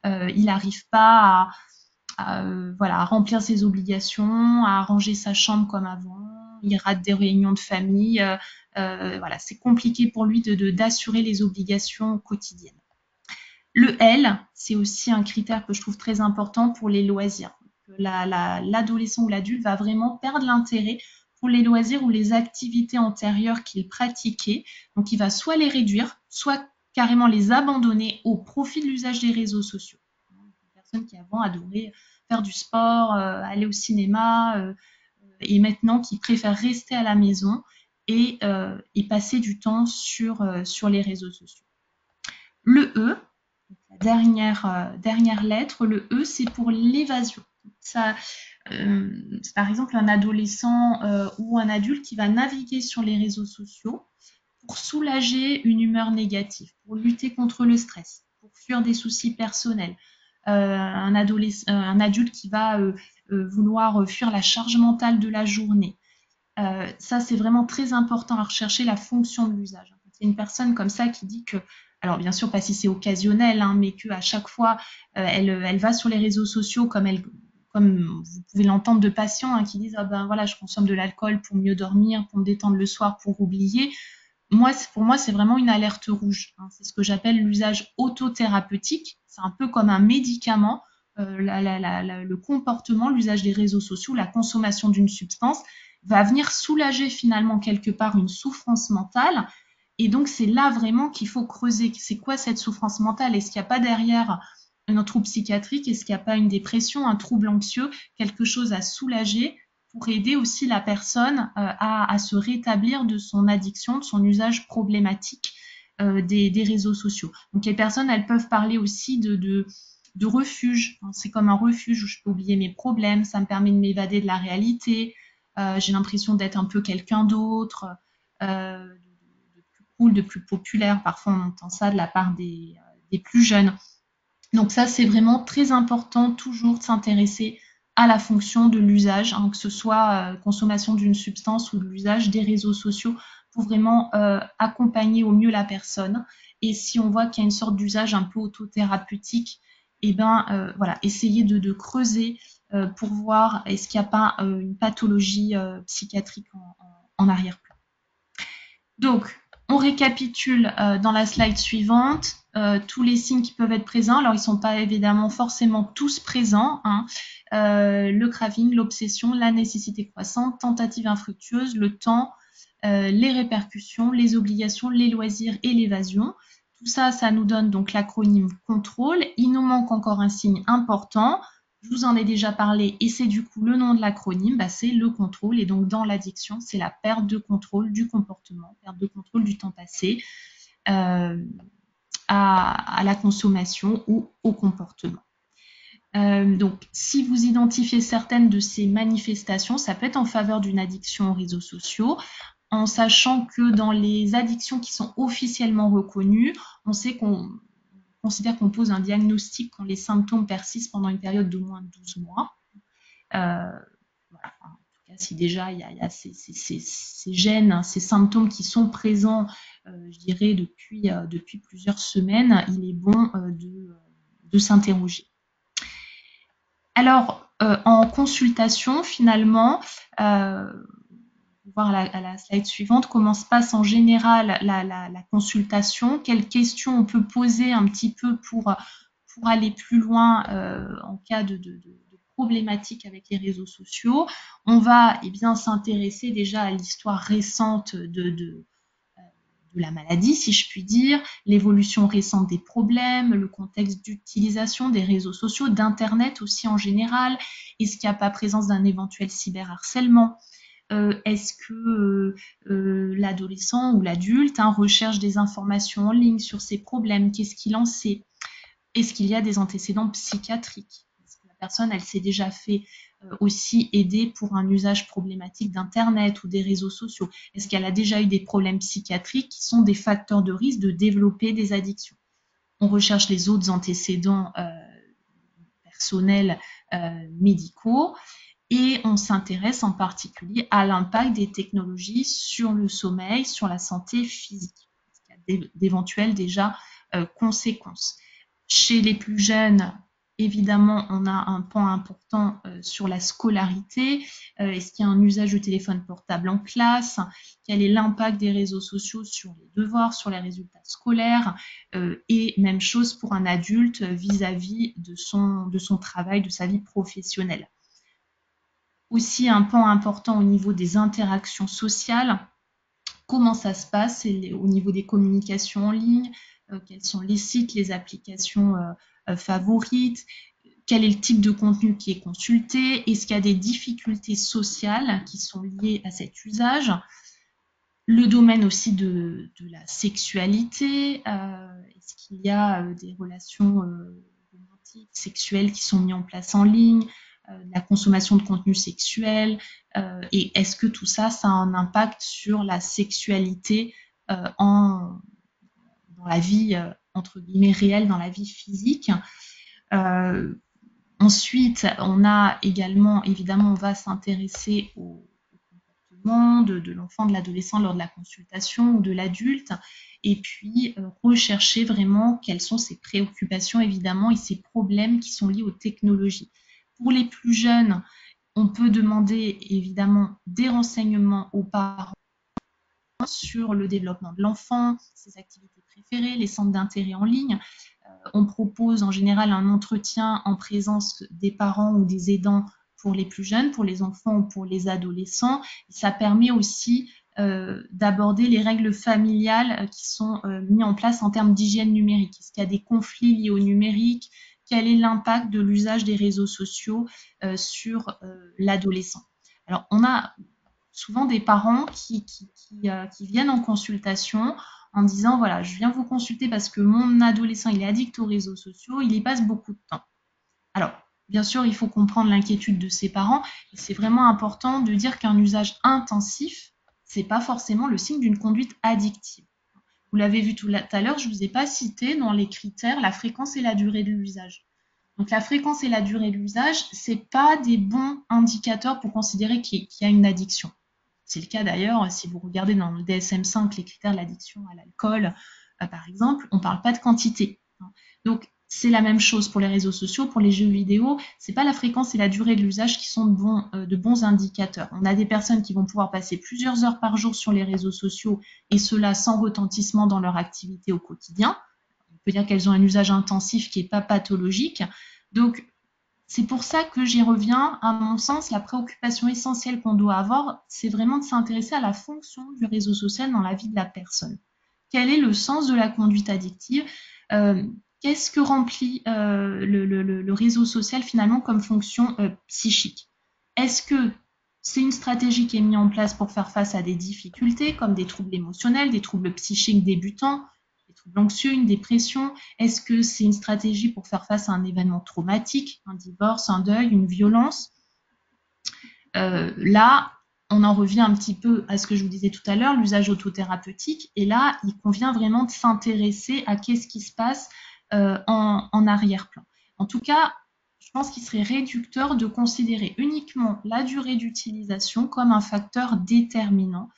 Il n'arrive pas à remplir ses obligations, à ranger sa chambre comme avant. Il rate des réunions de famille. Voilà, c'est compliqué pour lui d'assurer les obligations quotidiennes. Le L, c'est aussi un critère que je trouve très important pour les loisirs. L'adolescent ou l'adulte va vraiment perdre l'intérêt pour les loisirs ou les activités antérieures qu'il pratiquait. Donc, il va soit les réduire, soit carrément les abandonner au profit de l'usage des réseaux sociaux. Une personne qui avant adorait faire du sport, aller au cinéma, et maintenant qui préfère rester à la maison et passer du temps sur les réseaux sociaux. Le E, la dernière lettre, le E, c'est pour l'évasion. Ça, c'est par exemple un adolescent ou un adulte qui va naviguer sur les réseaux sociaux pour soulager une humeur négative, pour lutter contre le stress, pour fuir des soucis personnels. Un adulte qui va vouloir fuir la charge mentale de la journée. Ça, c'est vraiment très important à rechercher la fonction de l'usage. Quand il y a une personne comme ça qui dit que, alors bien sûr pas si c'est occasionnel, mais qu'à chaque fois, elle va sur les réseaux sociaux comme vous pouvez l'entendre de patients qui disent voilà, je consomme de l'alcool pour mieux dormir, pour me détendre le soir, pour oublier. Pour moi, c'est vraiment une alerte rouge. C'est ce que j'appelle l'usage autothérapeutique. C'est un peu comme un médicament. Le comportement, l'usage des réseaux sociaux, la consommation d'une substance va venir soulager finalement quelque part une souffrance mentale. Et donc, c'est là vraiment qu'il faut creuser. C'est quoi cette souffrance mentale? Est-ce qu'il n'y a pas derrière un trouble psychiatrique? Est-ce qu'il n'y a pas une dépression, un trouble anxieux, quelque chose à soulager pour aider aussi la personne à se rétablir de son addiction, de son usage problématique des réseaux sociaux. Donc les personnes, elles peuvent parler aussi de refuge. C'est comme un refuge où je peux oublier mes problèmes, ça me permet de m'évader de la réalité, j'ai l'impression d'être un peu quelqu'un d'autre, de plus cool, de plus populaire. Parfois on entend ça de la part des plus jeunes. Donc ça, c'est vraiment très important toujours de s'intéresser à la fonction de l'usage, que ce soit consommation d'une substance ou de l'usage des réseaux sociaux pour vraiment accompagner au mieux la personne Et si on voit qu'il y a une sorte d'usage un peu autothérapeutique, eh ben, voilà, essayer de creuser pour voir est-ce qu'il n'y a pas une pathologie psychiatrique en arrière-plan. Donc, on récapitule dans la slide suivante tous les signes qui peuvent être présents. Alors, ils ne sont pas évidemment forcément tous présents, hein. Le craving, l'obsession, la nécessité croissante, tentative infructueuse, le temps, les répercussions, les obligations, les loisirs et l'évasion. Tout ça, ça nous donne donc l'acronyme contrôle. Il nous manque encore un signe important. Je vous en ai déjà parlé et c'est du coup le nom de l'acronyme, bah, c'est le contrôle. Et donc dans l'addiction, c'est la perte de contrôle du comportement, perte de contrôle du temps passé à la consommation ou au comportement. Donc si vous identifiez certaines de ces manifestations, ça peut être en faveur d'une addiction aux réseaux sociaux, en sachant que dans les addictions qui sont officiellement reconnues, on sait qu'on considère qu'on pose un diagnostic quand les symptômes persistent pendant une période d'au moins 12 mois. Voilà. En tout cas, si déjà il y a ces gènes, hein, ces symptômes qui sont présents, je dirais, depuis plusieurs semaines, il est bon de s'interroger. Alors, en consultation, finalement, voir à la slide suivante comment se passe en général la consultation, quelles questions on peut poser un petit peu pour aller plus loin en cas de problématiques avec les réseaux sociaux. On va bien s'intéresser déjà à l'histoire récente de la maladie, si je puis dire, l'évolution récente des problèmes, le contexte d'utilisation des réseaux sociaux, d'Internet aussi en général, est-ce qu'il n'y a pas présence d'un éventuel cyberharcèlement, est-ce que l'adolescent ou l'adulte recherche des informations en ligne sur ses problèmes, qu'est-ce qu'il en sait, est-ce qu'il y a des antécédents psychiatriques, est-ce que la personne elle s'est déjà fait aussi aider pour un usage problématique d'Internet ou des réseaux sociaux? Est-ce qu'elle a déjà eu des problèmes psychiatriques qui sont des facteurs de risque de développer des addictions? On recherche les autres antécédents personnels médicaux et on s'intéresse en particulier à l'impact des technologies sur le sommeil, sur la santé physique. Il y a d'éventuelles déjà conséquences. Chez les plus jeunes, évidemment, on a un pan important sur la scolarité. Est-ce qu'il y a un usage de téléphone portable en classe? Quel est l'impact des réseaux sociaux sur les devoirs, sur les résultats scolaires? Et même chose pour un adulte vis-à-vis de son travail, de sa vie professionnelle. Aussi un pan important au niveau des interactions sociales. Comment ça se passe au niveau des communications en ligne? Quels sont les sites, les applications favorites? Quel est le type de contenu qui est consulté? Est-ce qu'il y a des difficultés sociales qui sont liées à cet usage? Le domaine aussi de la sexualité. Est-ce qu'il y a des relations romantiques, sexuelles qui sont mises en place en ligne? La consommation de contenu sexuel, et est-ce que tout ça, ça a un impact sur la sexualité dans la vie, entre guillemets, réelle, dans la vie physique? Ensuite, on a également, évidemment, on va s'intéresser au comportement de l'enfant, de l'adolescent lors de la consultation ou de l'adulte, et puis rechercher vraiment quelles sont ses préoccupations, évidemment, et ses problèmes qui sont liés aux technologies. Pour les plus jeunes, on peut demander évidemment des renseignements aux parents sur le développement de l'enfant, ses activités préférées, les centres d'intérêt en ligne. On propose en général un entretien en présence des parents ou des aidants pour les plus jeunes, pour les enfants ou pour les adolescents. Ça permet aussi d'aborder les règles familiales qui sont mises en place en termes d'hygiène numérique. Est-ce qu'il y a des conflits liés au numérique? Quel est l'impact de l'usage des réseaux sociaux sur l'adolescent? Alors, on a souvent des parents qui viennent en consultation en disant, voilà, je viens vous consulter parce que mon adolescent, il est addict aux réseaux sociaux, il y passe beaucoup de temps. Alors, bien sûr, il faut comprendre l'inquiétude de ses parents, et c'est vraiment important de dire qu'un usage intensif, c'est pas forcément le signe d'une conduite addictive. Vous l'avez vu tout à l'heure, je ne vous ai pas cité dans les critères la fréquence et la durée de l'usage. Donc la fréquence et la durée de l'usage, ce n'est pas des bons indicateurs pour considérer qu'il y a une addiction. C'est le cas d'ailleurs si vous regardez dans le DSM-5 les critères de l'addiction à l'alcool, par exemple, on ne parle pas de quantité. Donc, c'est la même chose pour les réseaux sociaux, pour les jeux vidéo. C'est pas la fréquence et la durée de l'usage qui sont de bons indicateurs. On a des personnes qui vont pouvoir passer plusieurs heures par jour sur les réseaux sociaux et cela sans retentissement dans leur activité au quotidien. On peut dire qu'elles ont un usage intensif qui n'est pas pathologique. Donc, c'est pour ça que j'y reviens. À mon sens, la préoccupation essentielle qu'on doit avoir, c'est vraiment de s'intéresser à la fonction du réseau social dans la vie de la personne. Quel est le sens de la conduite addictive? Qu'est-ce que remplit le réseau social finalement comme fonction psychique? Est-ce que c'est une stratégie qui est mise en place pour faire face à des difficultés comme des troubles émotionnels, des troubles psychiques débutants, des troubles anxieux, une dépression? Est-ce que c'est une stratégie pour faire face à un événement traumatique, un divorce, un deuil, une violence? Là, on en revient un petit peu à ce que je vous disais tout à l'heure, l'usage autothérapeutique. Et là, il convient vraiment de s'intéresser à qu'est-ce qui se passe en arrière-plan. En tout cas, je pense qu'il serait réducteur de considérer uniquement la durée d'utilisation comme un facteur déterminant.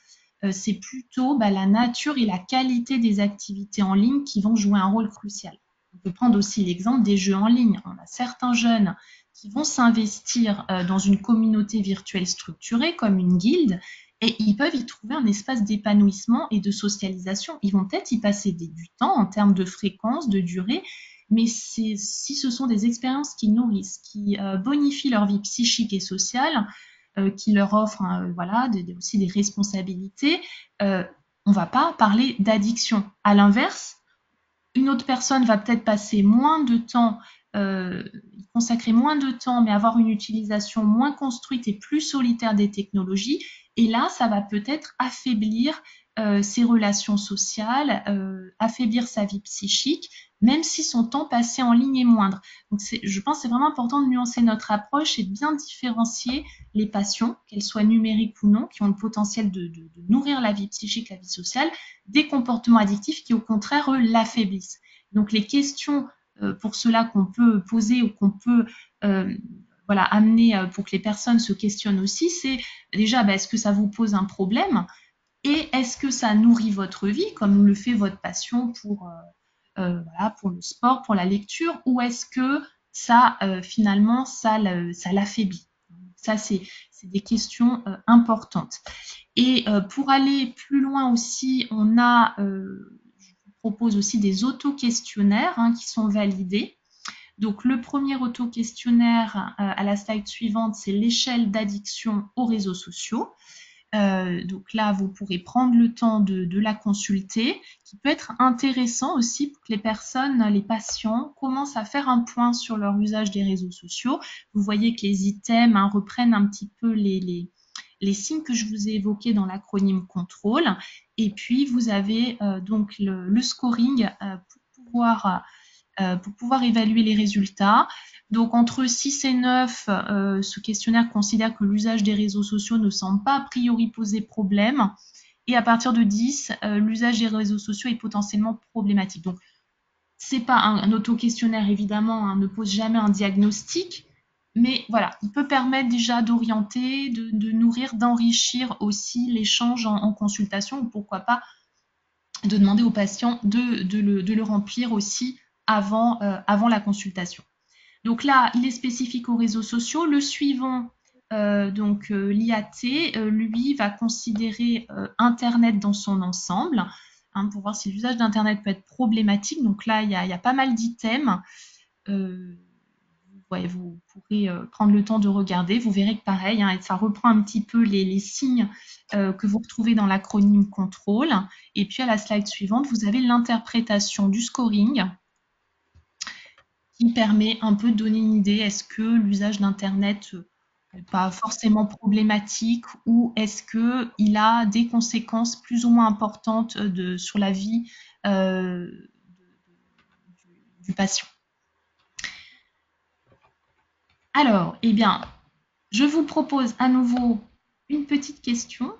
C'est plutôt la nature et la qualité des activités en ligne qui vont jouer un rôle crucial. On peut prendre aussi l'exemple des jeux en ligne. On a certains jeunes qui vont s'investir dans une communauté virtuelle structurée comme une guilde et ils peuvent y trouver un espace d'épanouissement et de socialisation. Ils vont peut-être y passer du temps en termes de fréquence, de durée, mais si ce sont des expériences qui nourrissent, qui bonifient leur vie psychique et sociale, qui leur offrent aussi des responsabilités, on ne va pas parler d'addiction. À l'inverse, une autre personne va peut-être passer moins de temps, y consacrer moins de temps, mais avoir une utilisation moins construite et plus solitaire des technologies. Et là, ça va peut-être affaiblir ses relations sociales, affaiblir sa vie psychique, même si son temps passé en ligne est moindre. Donc, je pense que c'est vraiment important de nuancer notre approche et de bien différencier les passions, qu'elles soient numériques ou non, qui ont le potentiel de nourrir la vie psychique, la vie sociale, des comportements addictifs qui, au contraire, eux, l'affaiblissent. Donc, les questions pour cela qu'on peut poser ou qu'on peut amener pour que les personnes se questionnent aussi, c'est déjà, est-ce que ça vous pose un problème et est-ce que ça nourrit votre vie, comme le fait votre passion pour le sport, pour la lecture, ou est-ce que ça, finalement, ça l'affaiblit? Ça, c'est des questions importantes. Et pour aller plus loin aussi, je vous propose aussi des auto-questionnaires qui sont validés. Donc, le premier auto-questionnaire à la slide suivante, c'est l'échelle d'addiction aux réseaux sociaux. Donc là, vous pourrez prendre le temps de la consulter, qui peut être intéressant aussi pour que les personnes, les patients, commencent à faire un point sur leur usage des réseaux sociaux. Vous voyez que les items reprennent un petit peu les signes que je vous ai évoqués dans l'acronyme contrôle. Et puis, vous avez donc le scoring pour pouvoir évaluer les résultats. Donc, entre 6 et 9, ce questionnaire considère que l'usage des réseaux sociaux ne semble pas a priori poser problème. Et à partir de 10, l'usage des réseaux sociaux est potentiellement problématique. Donc, ce n'est pas un auto-questionnaire, évidemment, ne pose jamais un diagnostic. Mais voilà, il peut permettre déjà d'orienter, de nourrir, d'enrichir aussi l'échange en consultation ou pourquoi pas de demander aux patients de le remplir aussi avant la consultation. Donc là, il est spécifique aux réseaux sociaux. Le suivant, l'IAT, lui, va considérer Internet dans son ensemble pour voir si l'usage d'Internet peut être problématique. Donc là, il y a pas mal d'items. Vous pourrez prendre le temps de regarder. Vous verrez que pareil, ça reprend un petit peu les signes que vous retrouvez dans l'acronyme contrôle. Et puis à la slide suivante, vous avez l'interprétation du scoring qui permet un peu de donner une idée. Est-ce que l'usage d'Internet n'est pas forcément problématique ou est-ce qu'il a des conséquences plus ou moins importantes sur la vie du patient? Alors, eh bien, je vous propose à nouveau une petite question.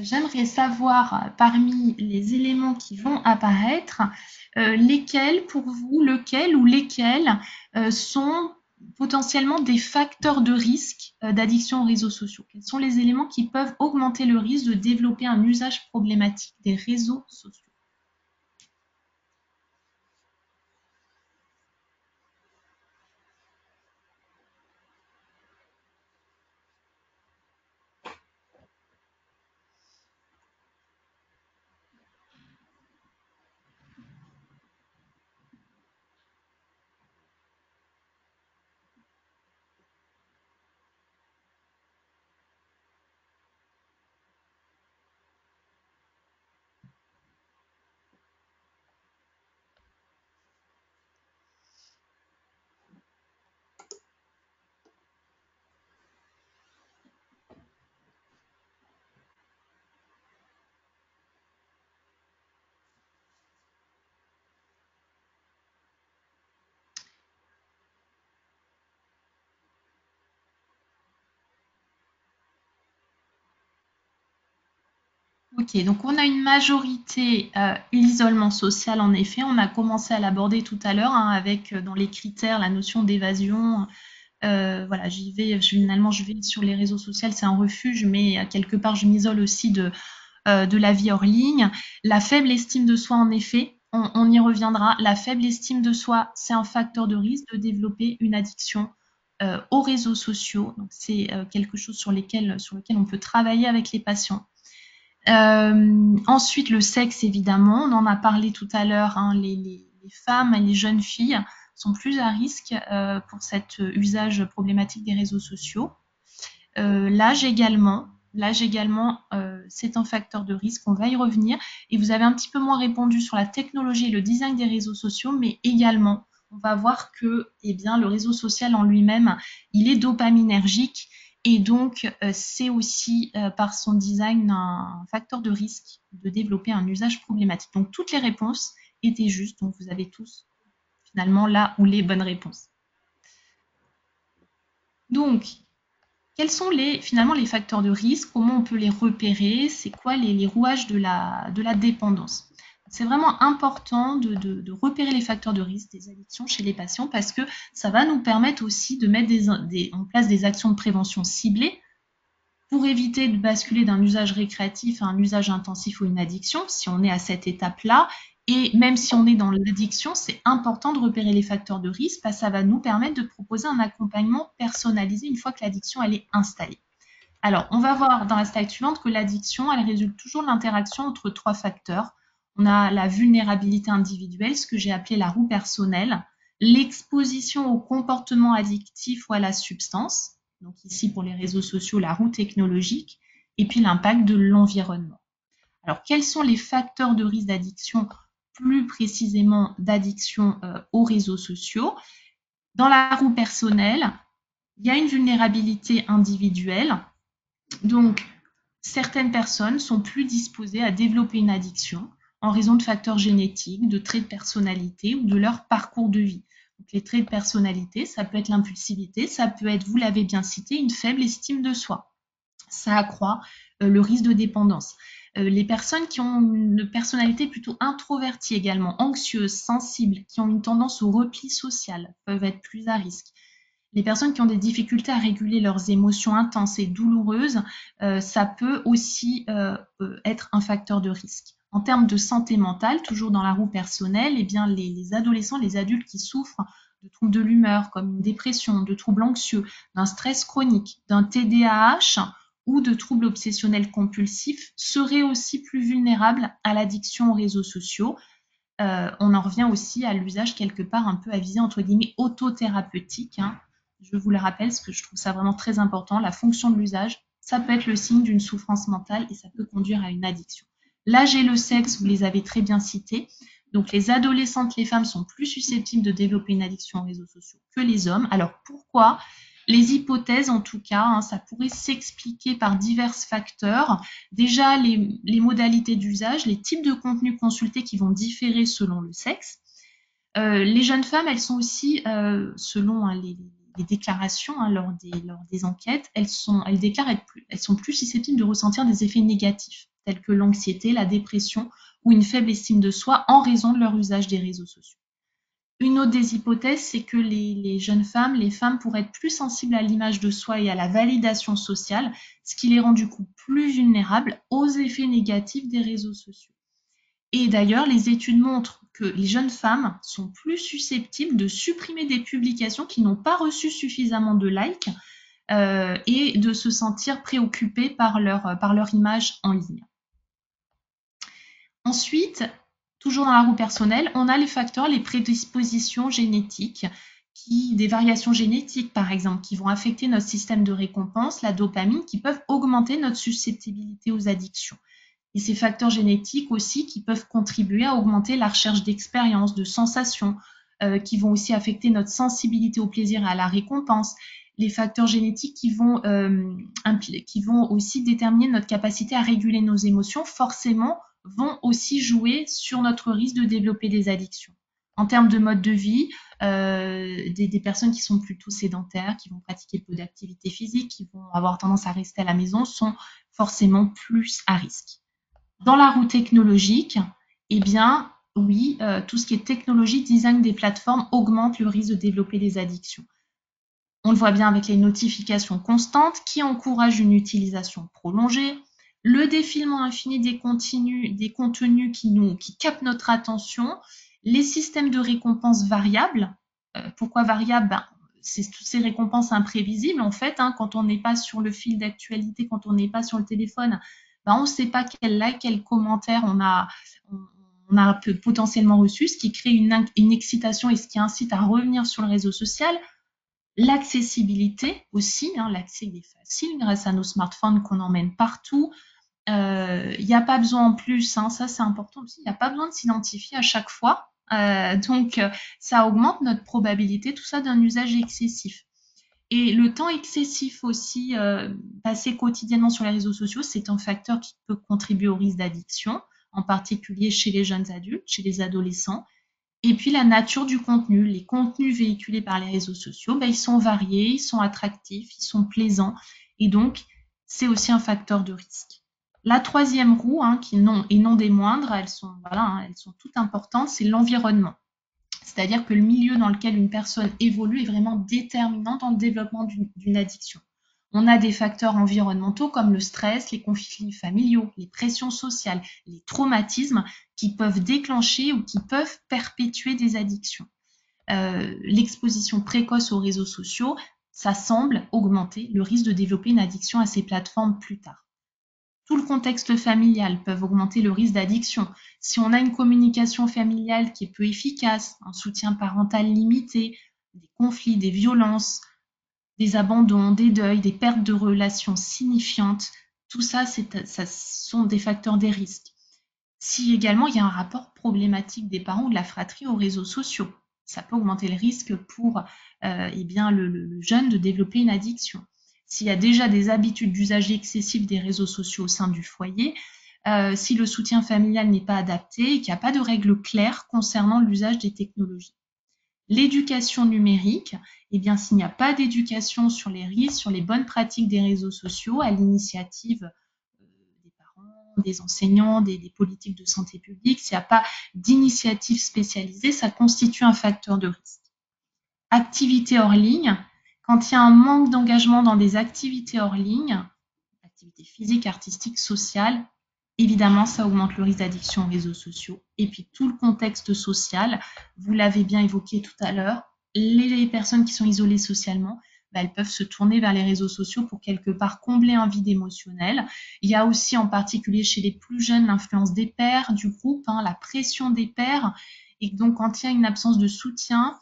J'aimerais savoir, parmi les éléments qui vont apparaître, lesquels pour vous, lequel ou lesquels sont potentiellement des facteurs de risque d'addiction aux réseaux sociaux. Quels sont les éléments qui peuvent augmenter le risque de développer un usage problématique des réseaux sociaux? Ok, donc on a une majorité, l'isolement social en effet, on a commencé à l'aborder tout à l'heure hein, avec dans les critères la notion d'évasion. Voilà, j'y vais, finalement je vais sur les réseaux sociaux, c'est un refuge, mais quelque part je m'isole aussi de la vie hors ligne. La faible estime de soi, en effet, on y reviendra. La faible estime de soi, c'est un facteur de risque de développer une addiction aux réseaux sociaux. Donc c'est quelque chose sur lequel on peut travailler avec les patients. Ensuite, le sexe, évidemment, on en a parlé tout à l'heure, hein, les femmes et les jeunes filles sont plus à risque pour cet usage problématique des réseaux sociaux. L'âge également, c'est un facteur de risque, on va y revenir. Et vous avez un petit peu moins répondu sur la technologie et le design des réseaux sociaux, mais également, on va voir que eh bien, le réseau social en lui-même, il est dopaminergique et donc c'est aussi par son design un facteur de risque de développer un usage problématique. Donc toutes les réponses étaient justes, donc vous avez tous finalement là où les bonnes réponses. Donc, quels sont finalement les facteurs de risque? Comment on peut les repérer? C'est quoi les rouages de la dépendance? C'est vraiment important de repérer les facteurs de risque des addictions chez les patients parce que ça va nous permettre aussi de mettre en place des actions de prévention ciblées pour éviter de basculer d'un usage récréatif à un usage intensif ou une addiction, si on est à cette étape-là. Et même si on est dans l'addiction, c'est important de repérer les facteurs de risque parce que ça va nous permettre de proposer un accompagnement personnalisé une fois que l'addiction elle est installée. Alors, on va voir dans la slide suivante que l'addiction, elle résulte toujours de l'interaction entre trois facteurs. On a la vulnérabilité individuelle, ce que j'ai appelé la roue personnelle, l'exposition au comportement addictif ou à la substance, donc ici pour les réseaux sociaux, la roue technologique, et puis l'impact de l'environnement. Alors, quels sont les facteurs de risque d'addiction, plus précisément d'addiction aux réseaux sociaux? Dans la roue personnelle, il y a une vulnérabilité individuelle. Donc, certaines personnes sont plus disposées à développer une addiction en raison de facteurs génétiques, de traits de personnalité ou de leur parcours de vie. Donc, les traits de personnalité, ça peut être l'impulsivité, ça peut être, vous l'avez bien cité, une faible estime de soi. Ça accroît le risque de dépendance. Les personnes qui ont une personnalité plutôt introvertie également, anxieuse, sensible, qui ont une tendance au repli social, peuvent être plus à risque. Les personnes qui ont des difficultés à réguler leurs émotions intenses et douloureuses, ça peut aussi être un facteur de risque. En termes de santé mentale, toujours dans la roue personnelle, eh bien les adolescents, les adultes qui souffrent de troubles de l'humeur comme une dépression, de troubles anxieux, d'un stress chronique, d'un TDAH ou de troubles obsessionnels compulsifs seraient aussi plus vulnérables à l'addiction aux réseaux sociaux. On en revient aussi à l'usage quelque part un peu à visée entre guillemets autothérapeutique, hein. Je vous le rappelle parce que je trouve ça vraiment très important. La fonction de l'usage, ça peut être le signe d'une souffrance mentale et ça peut conduire à une addiction. L'âge et le sexe, vous les avez très bien cités. Donc les adolescentes, les femmes sont plus susceptibles de développer une addiction aux réseaux sociaux que les hommes. Alors pourquoi? Les hypothèses, en tout cas, hein, ça pourrait s'expliquer par divers facteurs. Déjà, les modalités d'usage, les types de contenus consultés qui vont différer selon le sexe. Les jeunes femmes, elles sont aussi, selon hein, les déclarations hein, lors des enquêtes, elles déclarent elles sont plus susceptibles de ressentir des effets négatifs, tels que l'anxiété, la dépression ou une faible estime de soi en raison de leur usage des réseaux sociaux. Une autre des hypothèses, c'est que les jeunes femmes, les femmes pourraient être plus sensibles à l'image de soi et à la validation sociale, ce qui les rend du coup plus vulnérables aux effets négatifs des réseaux sociaux. Et d'ailleurs, les études montrent que les jeunes femmes sont plus susceptibles de supprimer des publications qui n'ont pas reçu suffisamment de likes et de se sentir préoccupées par leur image en ligne. Ensuite, toujours dans la roue personnelle, on a les facteurs, les prédispositions génétiques, des variations génétiques par exemple, qui vont affecter notre système de récompense, la dopamine, qui peuvent augmenter notre susceptibilité aux addictions. Et ces facteurs génétiques aussi qui peuvent contribuer à augmenter la recherche d'expériences, de sensations, qui vont aussi affecter notre sensibilité au plaisir et à la récompense. Les facteurs génétiques qui vont aussi déterminer notre capacité à réguler nos émotions, forcément, vont aussi jouer sur notre risque de développer des addictions. En termes de mode de vie, des personnes qui sont plutôt sédentaires, qui vont pratiquer peu d'activité physique, qui vont avoir tendance à rester à la maison, sont forcément plus à risque. Dans la roue technologique, eh bien, oui, tout ce qui est technologie, design des plateformes augmente le risque de développer des addictions. On le voit bien avec les notifications constantes qui encouragent une utilisation prolongée, le défilement infini des contenus qui captent notre attention, les systèmes de récompense variables. Pourquoi variables? C'est toutes ces récompenses imprévisibles en fait. Quand on n'est pas sur le fil d'actualité, quand on n'est pas sur le téléphone, on ne sait pas quel like, quel commentaire on a potentiellement reçu, ce qui crée une excitation et ce qui incite à revenir sur le réseau social. L'accessibilité aussi, l'accès est facile grâce à nos smartphones qu'on emmène partout. Il n'y a pas besoin en plus, ça c'est important aussi, il n'y a pas besoin de s'identifier à chaque fois. Donc, ça augmente notre probabilité, tout ça, d'un usage excessif. Et le temps excessif aussi passé quotidiennement sur les réseaux sociaux, c'est un facteur qui peut contribuer au risque d'addiction, en particulier chez les jeunes adultes, chez les adolescents. Et puis la nature du contenu. Les contenus véhiculés par les réseaux sociaux, ils sont variés, ils sont attractifs, ils sont plaisants. Et donc, c'est aussi un facteur de risque. La troisième roue, qui non des moindres, elles sont toutes importantes, c'est l'environnement. C'est-à-dire que le milieu dans lequel une personne évolue est vraiment déterminant dans le développement d'une addiction. On a des facteurs environnementaux comme le stress, les conflits familiaux, les pressions sociales, les traumatismes qui peuvent déclencher ou qui peuvent perpétuer des addictions. L'exposition précoce aux réseaux sociaux, ça semble augmenter le risque de développer une addiction à ces plateformes plus tard. Tout le contexte familial peut augmenter le risque d'addiction. Si on a une communication familiale qui est peu efficace, un soutien parental limité, des conflits, des violences, des abandons, des deuils, des pertes de relations signifiantes, tout ça, ça sont des facteurs des risques. Si également il y a un rapport problématique des parents ou de la fratrie aux réseaux sociaux, ça peut augmenter le risque pour le jeune de développer une addiction. S'il y a déjà des habitudes d'usage excessif des réseaux sociaux au sein du foyer, si le soutien familial n'est pas adapté et qu'il n'y a pas de règles claires concernant l'usage des technologies. L'éducation numérique, s'il n'y a pas d'éducation sur les risques, sur les bonnes pratiques des réseaux sociaux, à l'initiative des parents, des enseignants, des politiques de santé publique, s'il n'y a pas d'initiative spécialisée, ça constitue un facteur de risque. Activités hors ligne, quand il y a un manque d'engagement dans des activités hors ligne, activités physiques, artistiques, sociales, évidemment, ça augmente le risque d'addiction aux réseaux sociaux. Et puis tout le contexte social, vous l'avez bien évoqué tout à l'heure, les personnes qui sont isolées socialement, elles peuvent se tourner vers les réseaux sociaux pour quelque part combler un vide émotionnel. Il y a aussi en particulier chez les plus jeunes l'influence des pairs, du groupe, la pression des pairs. Et donc quand il y a une absence de soutien,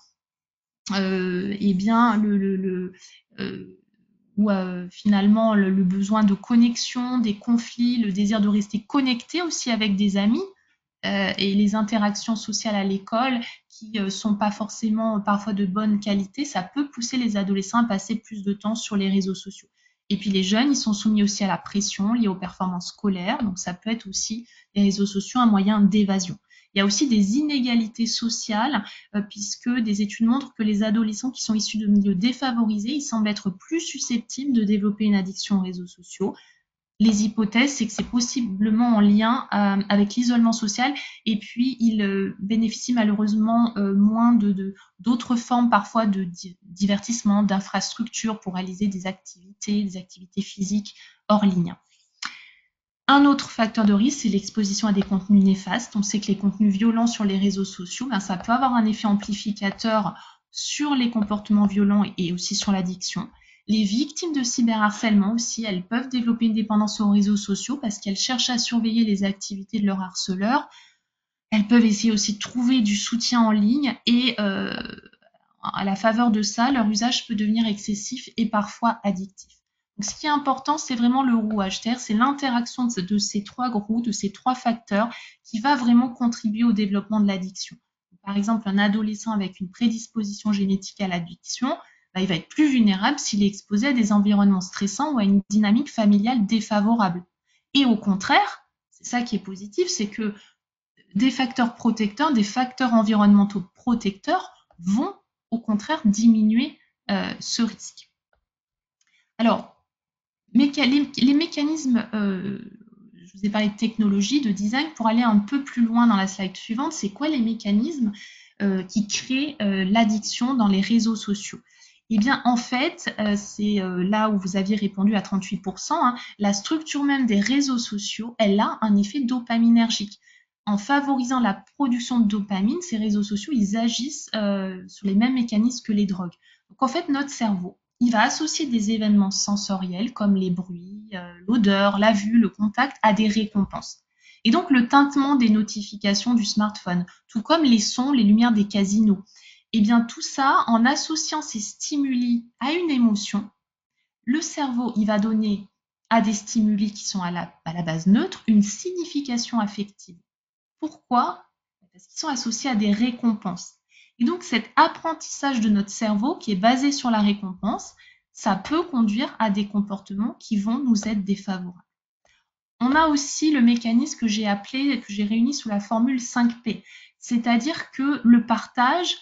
finalement le besoin de connexion, des conflits, le désir de rester connecté aussi avec des amis et les interactions sociales à l'école qui sont pas forcément parfois de bonne qualité, ça peut pousser les adolescents à passer plus de temps sur les réseaux sociaux. Et puis les jeunes, ils sont soumis aussi à la pression liée aux performances scolaires, donc ça peut être aussi les réseaux sociaux un moyen d'évasion. Il y a aussi des inégalités sociales, puisque des études montrent que les adolescents qui sont issus de milieux défavorisés, ils semblent être plus susceptibles de développer une addiction aux réseaux sociaux. Les hypothèses, c'est que c'est possiblement en lien avec l'isolement social et puis ils bénéficient malheureusement moins d'autres formes parfois de divertissement, d'infrastructures pour réaliser des activités physiques hors ligne. Un autre facteur de risque, c'est l'exposition à des contenus néfastes. On sait que les contenus violents sur les réseaux sociaux, ça peut avoir un effet amplificateur sur les comportements violents et aussi sur l'addiction. Les victimes de cyberharcèlement aussi, elles peuvent développer une dépendance aux réseaux sociaux parce qu'elles cherchent à surveiller les activités de leur harceleur. Elles peuvent essayer aussi de trouver du soutien en ligne et à la faveur de ça, leur usage peut devenir excessif et parfois addictif. Donc, ce qui est important, c'est vraiment le rouage, c'est l'interaction de ces trois roues, de ces trois facteurs qui va vraiment contribuer au développement de l'addiction. Par exemple, un adolescent avec une prédisposition génétique à l'addiction, il va être plus vulnérable s'il est exposé à des environnements stressants ou à une dynamique familiale défavorable. Et au contraire, c'est ça qui est positif, c'est que des facteurs protecteurs, des facteurs environnementaux protecteurs vont au contraire diminuer ce risque. Alors, les mécanismes, je vous ai parlé de technologie, de design. Pour aller un peu plus loin dans la slide suivante, c'est quoi les mécanismes qui créent l'addiction dans les réseaux sociaux? Eh bien, en fait, c'est là où vous aviez répondu à 38%, hein, la structure même des réseaux sociaux, elle a un effet dopaminergique. En favorisant la production de dopamine, ces réseaux sociaux, ils agissent sur les mêmes mécanismes que les drogues. Donc, en fait, notre cerveau, il va associer des événements sensoriels comme les bruits, l'odeur, la vue, le contact à des récompenses. Et donc, le tintement des notifications du smartphone, tout comme les sons, les lumières des casinos, et bien tout ça, en associant ces stimuli à une émotion, le cerveau, il va donner à des stimuli qui sont à la base neutre une signification affective. Pourquoi? Parce qu'ils sont associés à des récompenses. Et donc cet apprentissage de notre cerveau qui est basé sur la récompense, ça peut conduire à des comportements qui vont nous être défavorables. On a aussi le mécanisme que j'ai appelé, que j'ai réuni sous la formule 5P, c'est-à-dire que le partage,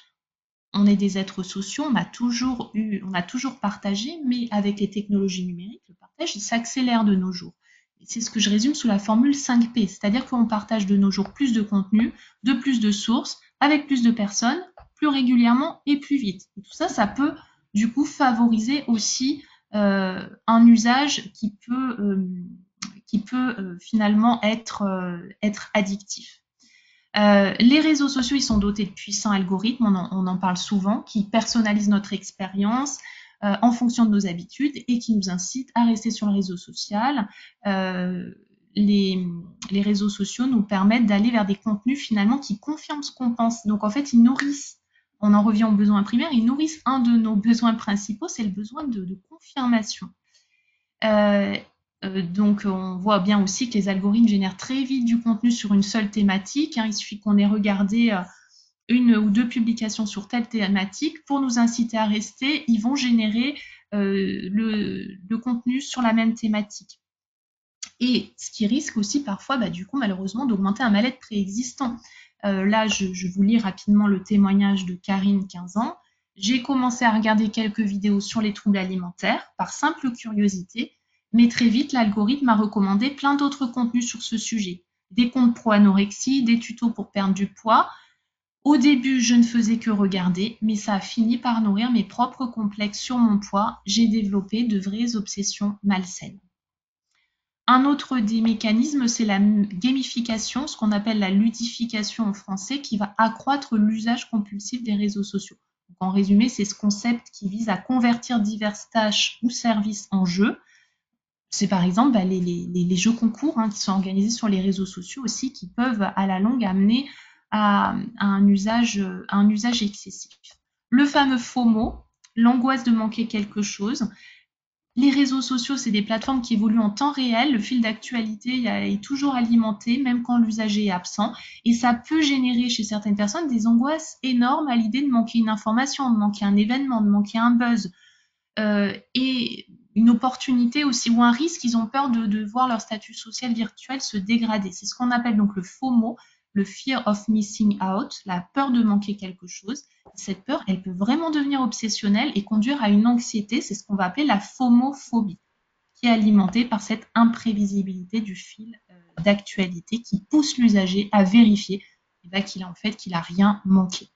on est des êtres sociaux, on a toujours partagé, mais avec les technologies numériques, le partage, il s'accélère de nos jours. Et c'est ce que je résume sous la formule 5P, c'est-à-dire qu'on partage de nos jours plus de contenu, de plus de sources, avec plus de personnes, plus régulièrement et plus vite. Et tout ça, ça peut du coup favoriser aussi un usage qui peut finalement être addictif. Les réseaux sociaux, ils sont dotés de puissants algorithmes, on en parle souvent, qui personnalisent notre expérience en fonction de nos habitudes et qui nous incitent à rester sur le réseau social. Les réseaux sociaux nous permettent d'aller vers des contenus finalement qui confirment ce qu'on pense. Donc en fait, ils nourrissent, on en revient aux besoins primaires, ils nourrissent un de nos besoins principaux, c'est le besoin de confirmation. Donc, on voit bien aussi que les algorithmes génèrent très vite du contenu sur une seule thématique. Il suffit qu'on ait regardé une ou deux publications sur telle thématique pour nous inciter à rester. Ils vont générer le contenu sur la même thématique. Et ce qui risque aussi parfois, du coup, malheureusement, d'augmenter un mal-être préexistant. Là, je vous lis rapidement le témoignage de Karine, 15 ans. J'ai commencé à regarder quelques vidéos sur les troubles alimentaires par simple curiosité, mais très vite, l'algorithme m'a recommandé plein d'autres contenus sur ce sujet. Des comptes pro-anorexie, des tutos pour perdre du poids. Au début, je ne faisais que regarder, mais ça a fini par nourrir mes propres complexes sur mon poids. J'ai développé de vraies obsessions malsaines. Un autre des mécanismes, c'est la gamification, ce qu'on appelle la ludification en français, qui va accroître l'usage compulsif des réseaux sociaux. Donc, en résumé, c'est ce concept qui vise à convertir diverses tâches ou services en jeux. C'est par exemple les jeux concours qui sont organisés sur les réseaux sociaux aussi, qui peuvent à la longue amener à un usage excessif. Le fameux FOMO, l'angoisse de manquer quelque chose. Les réseaux sociaux, c'est des plateformes qui évoluent en temps réel. Le fil d'actualité est toujours alimenté, même quand l'usager est absent. Et ça peut générer chez certaines personnes des angoisses énormes à l'idée de manquer une information, de manquer un événement, de manquer un buzz. Et une opportunité aussi ou un risque, ils ont peur de voir leur statut social virtuel se dégrader. C'est ce qu'on appelle donc le FOMO, le Fear of Missing Out, la peur de manquer quelque chose. Cette peur, elle peut vraiment devenir obsessionnelle et conduire à une anxiété, c'est ce qu'on va appeler la FOMophobie, qui est alimentée par cette imprévisibilité du fil d'actualité qui pousse l'usager à vérifier qu'il n'a rien manqué.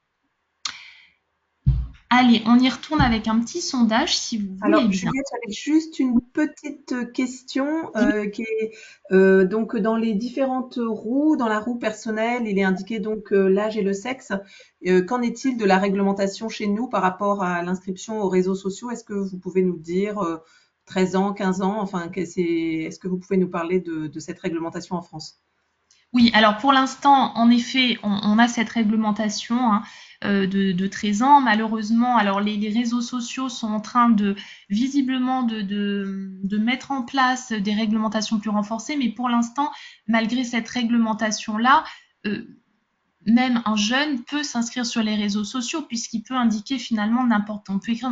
Allez, on y retourne avec un petit sondage, si vous voulez Alors, bien. Juliette, j'avais juste une petite question qui est donc dans les différentes roues, dans la roue personnelle, il est indiqué donc l'âge et le sexe. Qu'en est-il de la réglementation chez nous par rapport à l'inscription aux réseaux sociaux? Est-ce que vous pouvez nous dire 13 ans, 15 ans, enfin, est-ce que vous pouvez nous parler de cette réglementation en France? Oui, alors pour l'instant, en effet, on a cette réglementation de 13 ans. Malheureusement, alors les réseaux sociaux sont en train visiblement de mettre en place des réglementations plus renforcées, mais pour l'instant, malgré cette réglementation-là, même un jeune peut s'inscrire sur les réseaux sociaux puisqu'il peut indiquer finalement n'importe. On peut écrire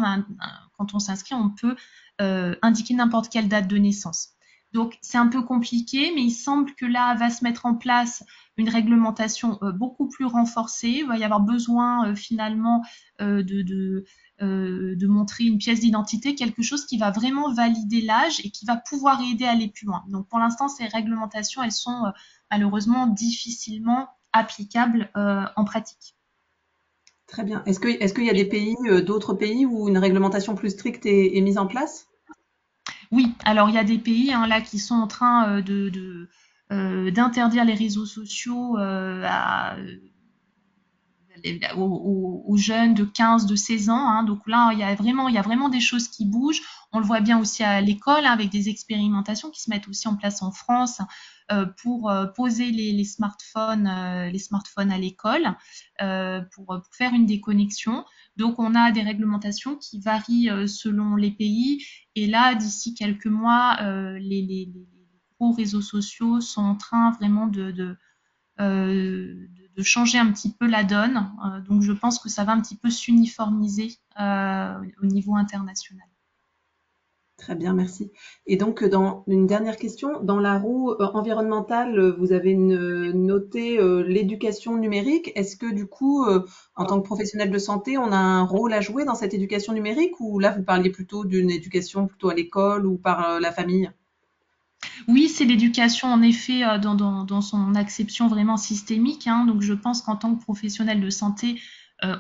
quand on s'inscrit, on peut indiquer n'importe quelle date de naissance. Donc c'est un peu compliqué, mais il semble que là va se mettre en place une réglementation beaucoup plus renforcée. Il va y avoir besoin finalement de montrer une pièce d'identité, quelque chose qui va vraiment valider l'âge et qui va pouvoir aider à aller plus loin. Donc pour l'instant, ces réglementations, elles sont malheureusement difficilement applicables en pratique. Très bien. Est-ce qu'il y a des pays, d'autres pays où une réglementation plus stricte est mise en place? Oui, alors il y a des pays hein, là qui sont en train d'interdire les réseaux sociaux aux jeunes de 15, de 16 ans. Hein. Donc là, il y a vraiment des choses qui bougent. On le voit bien aussi à l'école, hein, avec des expérimentations qui se mettent aussi en place en France pour poser les smartphones à l'école, pour faire une déconnexion. Donc on a des réglementations qui varient selon les pays. Et là, d'ici quelques mois, les gros réseaux sociaux sont en train vraiment de changer un petit peu la donne. Donc je pense que ça va un petit peu s'uniformiser au niveau international. Très bien, merci. Et donc, dans une dernière question, dans la roue environnementale, vous avez noté l'éducation numérique. Est-ce que du coup, en tant que professionnel de santé, on a un rôle à jouer dans cette éducation numérique ou là, vous parliez plutôt d'une éducation plutôt à l'école ou par la famille? Oui, c'est l'éducation en effet dans son acception vraiment systémique. Hein. Donc je pense qu'en tant que professionnel de santé,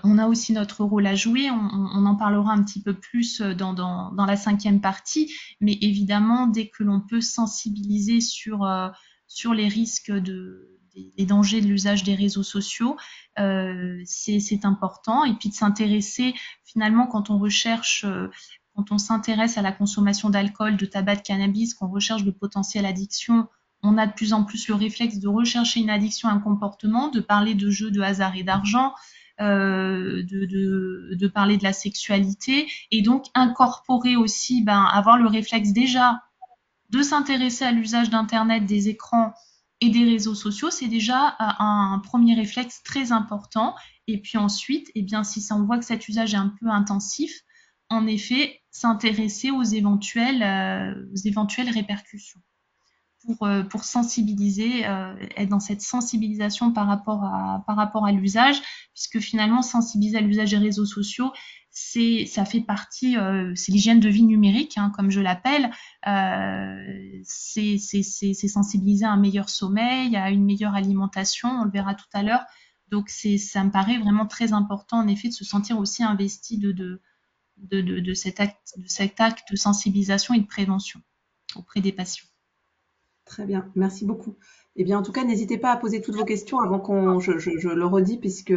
on a aussi notre rôle à jouer. On en parlera un petit peu plus dans la cinquième partie. Mais évidemment, dès que l'on peut sensibiliser sur les risques des dangers de l'usage des réseaux sociaux, c'est important. Et puis de s'intéresser finalement quand on s'intéresse à la consommation d'alcool, de tabac, de cannabis, qu'on recherche de potentielles addictions, on a de plus en plus le réflexe de rechercher une addiction, un comportement, de parler de jeux de hasard et d'argent, de parler de la sexualité, et donc incorporer aussi, avoir le réflexe déjà de s'intéresser à l'usage d'Internet, des écrans et des réseaux sociaux, c'est déjà un premier réflexe très important. Et puis ensuite, eh bien, si on voit que cet usage est un peu intensif, en effet, s'intéresser aux éventuelles répercussions pour sensibiliser, être dans cette sensibilisation par rapport à l'usage, puisque finalement, sensibiliser à l'usage des réseaux sociaux, ça fait partie, c'est l'hygiène de vie numérique, hein, comme je l'appelle. C'est sensibiliser à un meilleur sommeil, à une meilleure alimentation, on le verra tout à l'heure. Donc, ça me paraît vraiment très important, en effet, de se sentir aussi investi de cet acte de sensibilisation et de prévention auprès des patients. Très bien, merci beaucoup. Eh bien, en tout cas, n'hésitez pas à poser toutes vos questions avant je le redis, puisque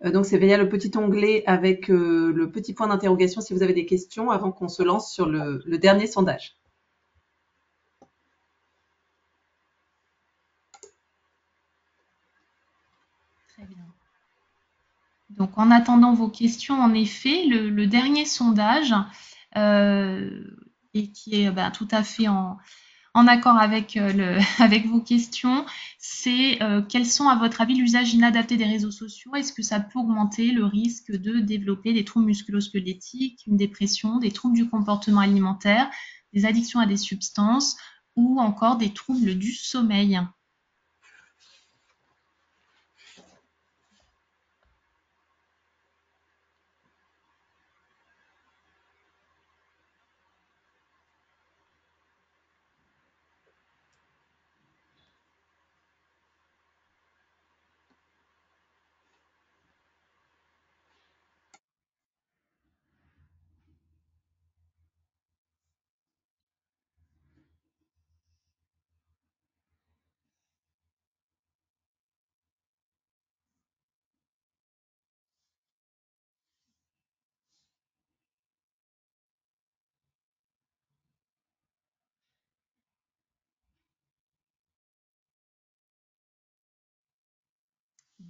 donc c'est via le petit onglet avec le petit point d'interrogation si vous avez des questions avant qu'on se lance sur le dernier sondage. Très bien. Donc, en attendant vos questions, en effet, le dernier sondage, euh, et qui est tout à fait en accord avec, avec vos questions, c'est quels sont, à votre avis, l'usage inadapté des réseaux sociaux? Est-ce que ça peut augmenter le risque de développer des troubles musculo-squelettiques, une dépression, des troubles du comportement alimentaire, des addictions à des substances ou encore des troubles du sommeil?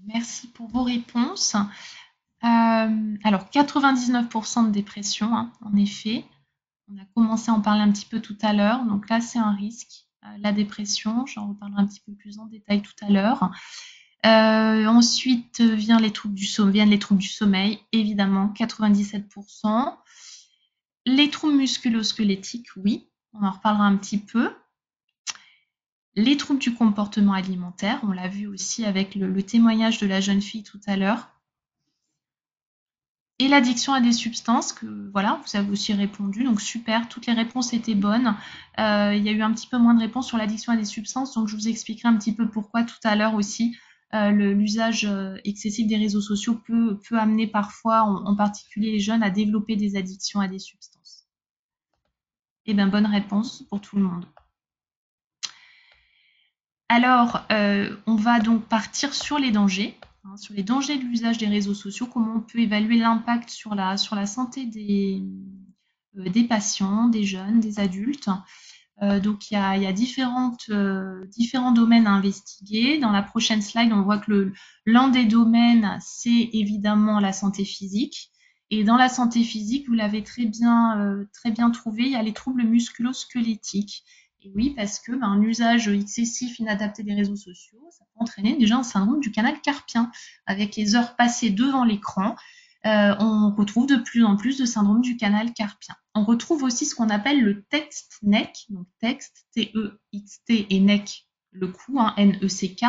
Merci pour vos réponses. Alors, 99% de dépression, hein, en effet. On a commencé à en parler un petit peu tout à l'heure. Donc là, c'est un risque. La dépression, j'en reparlerai un petit peu plus en détail tout à l'heure. Ensuite viennent les troubles du sommeil, évidemment, 97%. Les troubles musculo-squelettiques, oui, on en reparlera un petit peu. Les troubles du comportement alimentaire, on l'a vu aussi avec le témoignage de la jeune fille tout à l'heure. et l'addiction à des substances, que voilà, vous avez aussi répondu, donc super, toutes les réponses étaient bonnes. Il y a eu un petit peu moins de réponses sur l'addiction à des substances, donc je vous expliquerai un petit peu pourquoi tout à l'heure aussi. L'usage excessif des réseaux sociaux peut amener parfois, en particulier les jeunes, à développer des addictions à des substances. Eh bien, bonne réponse pour tout le monde. Alors, on va donc partir sur les dangers. Sur les dangers de l'usage des réseaux sociaux, comment on peut évaluer l'impact sur la santé des patients, des jeunes, des adultes. Donc il y a différents domaines à investiguer. Dans la prochaine slide, on voit que l'un des domaines, c'est évidemment la santé physique. Et dans la santé physique, vous l'avez très bien trouvé, il y a les troubles musculo-squelettiques. Et oui, parce que un usage excessif, inadapté des réseaux sociaux, ça peut entraîner déjà un syndrome du canal carpien. Avec les heures passées devant l'écran, on retrouve de plus en plus de syndrome du canal carpien. On retrouve aussi ce qu'on appelle le text-neck, donc texte, T-E-X-T, et neck, le cou, N-E-C-K.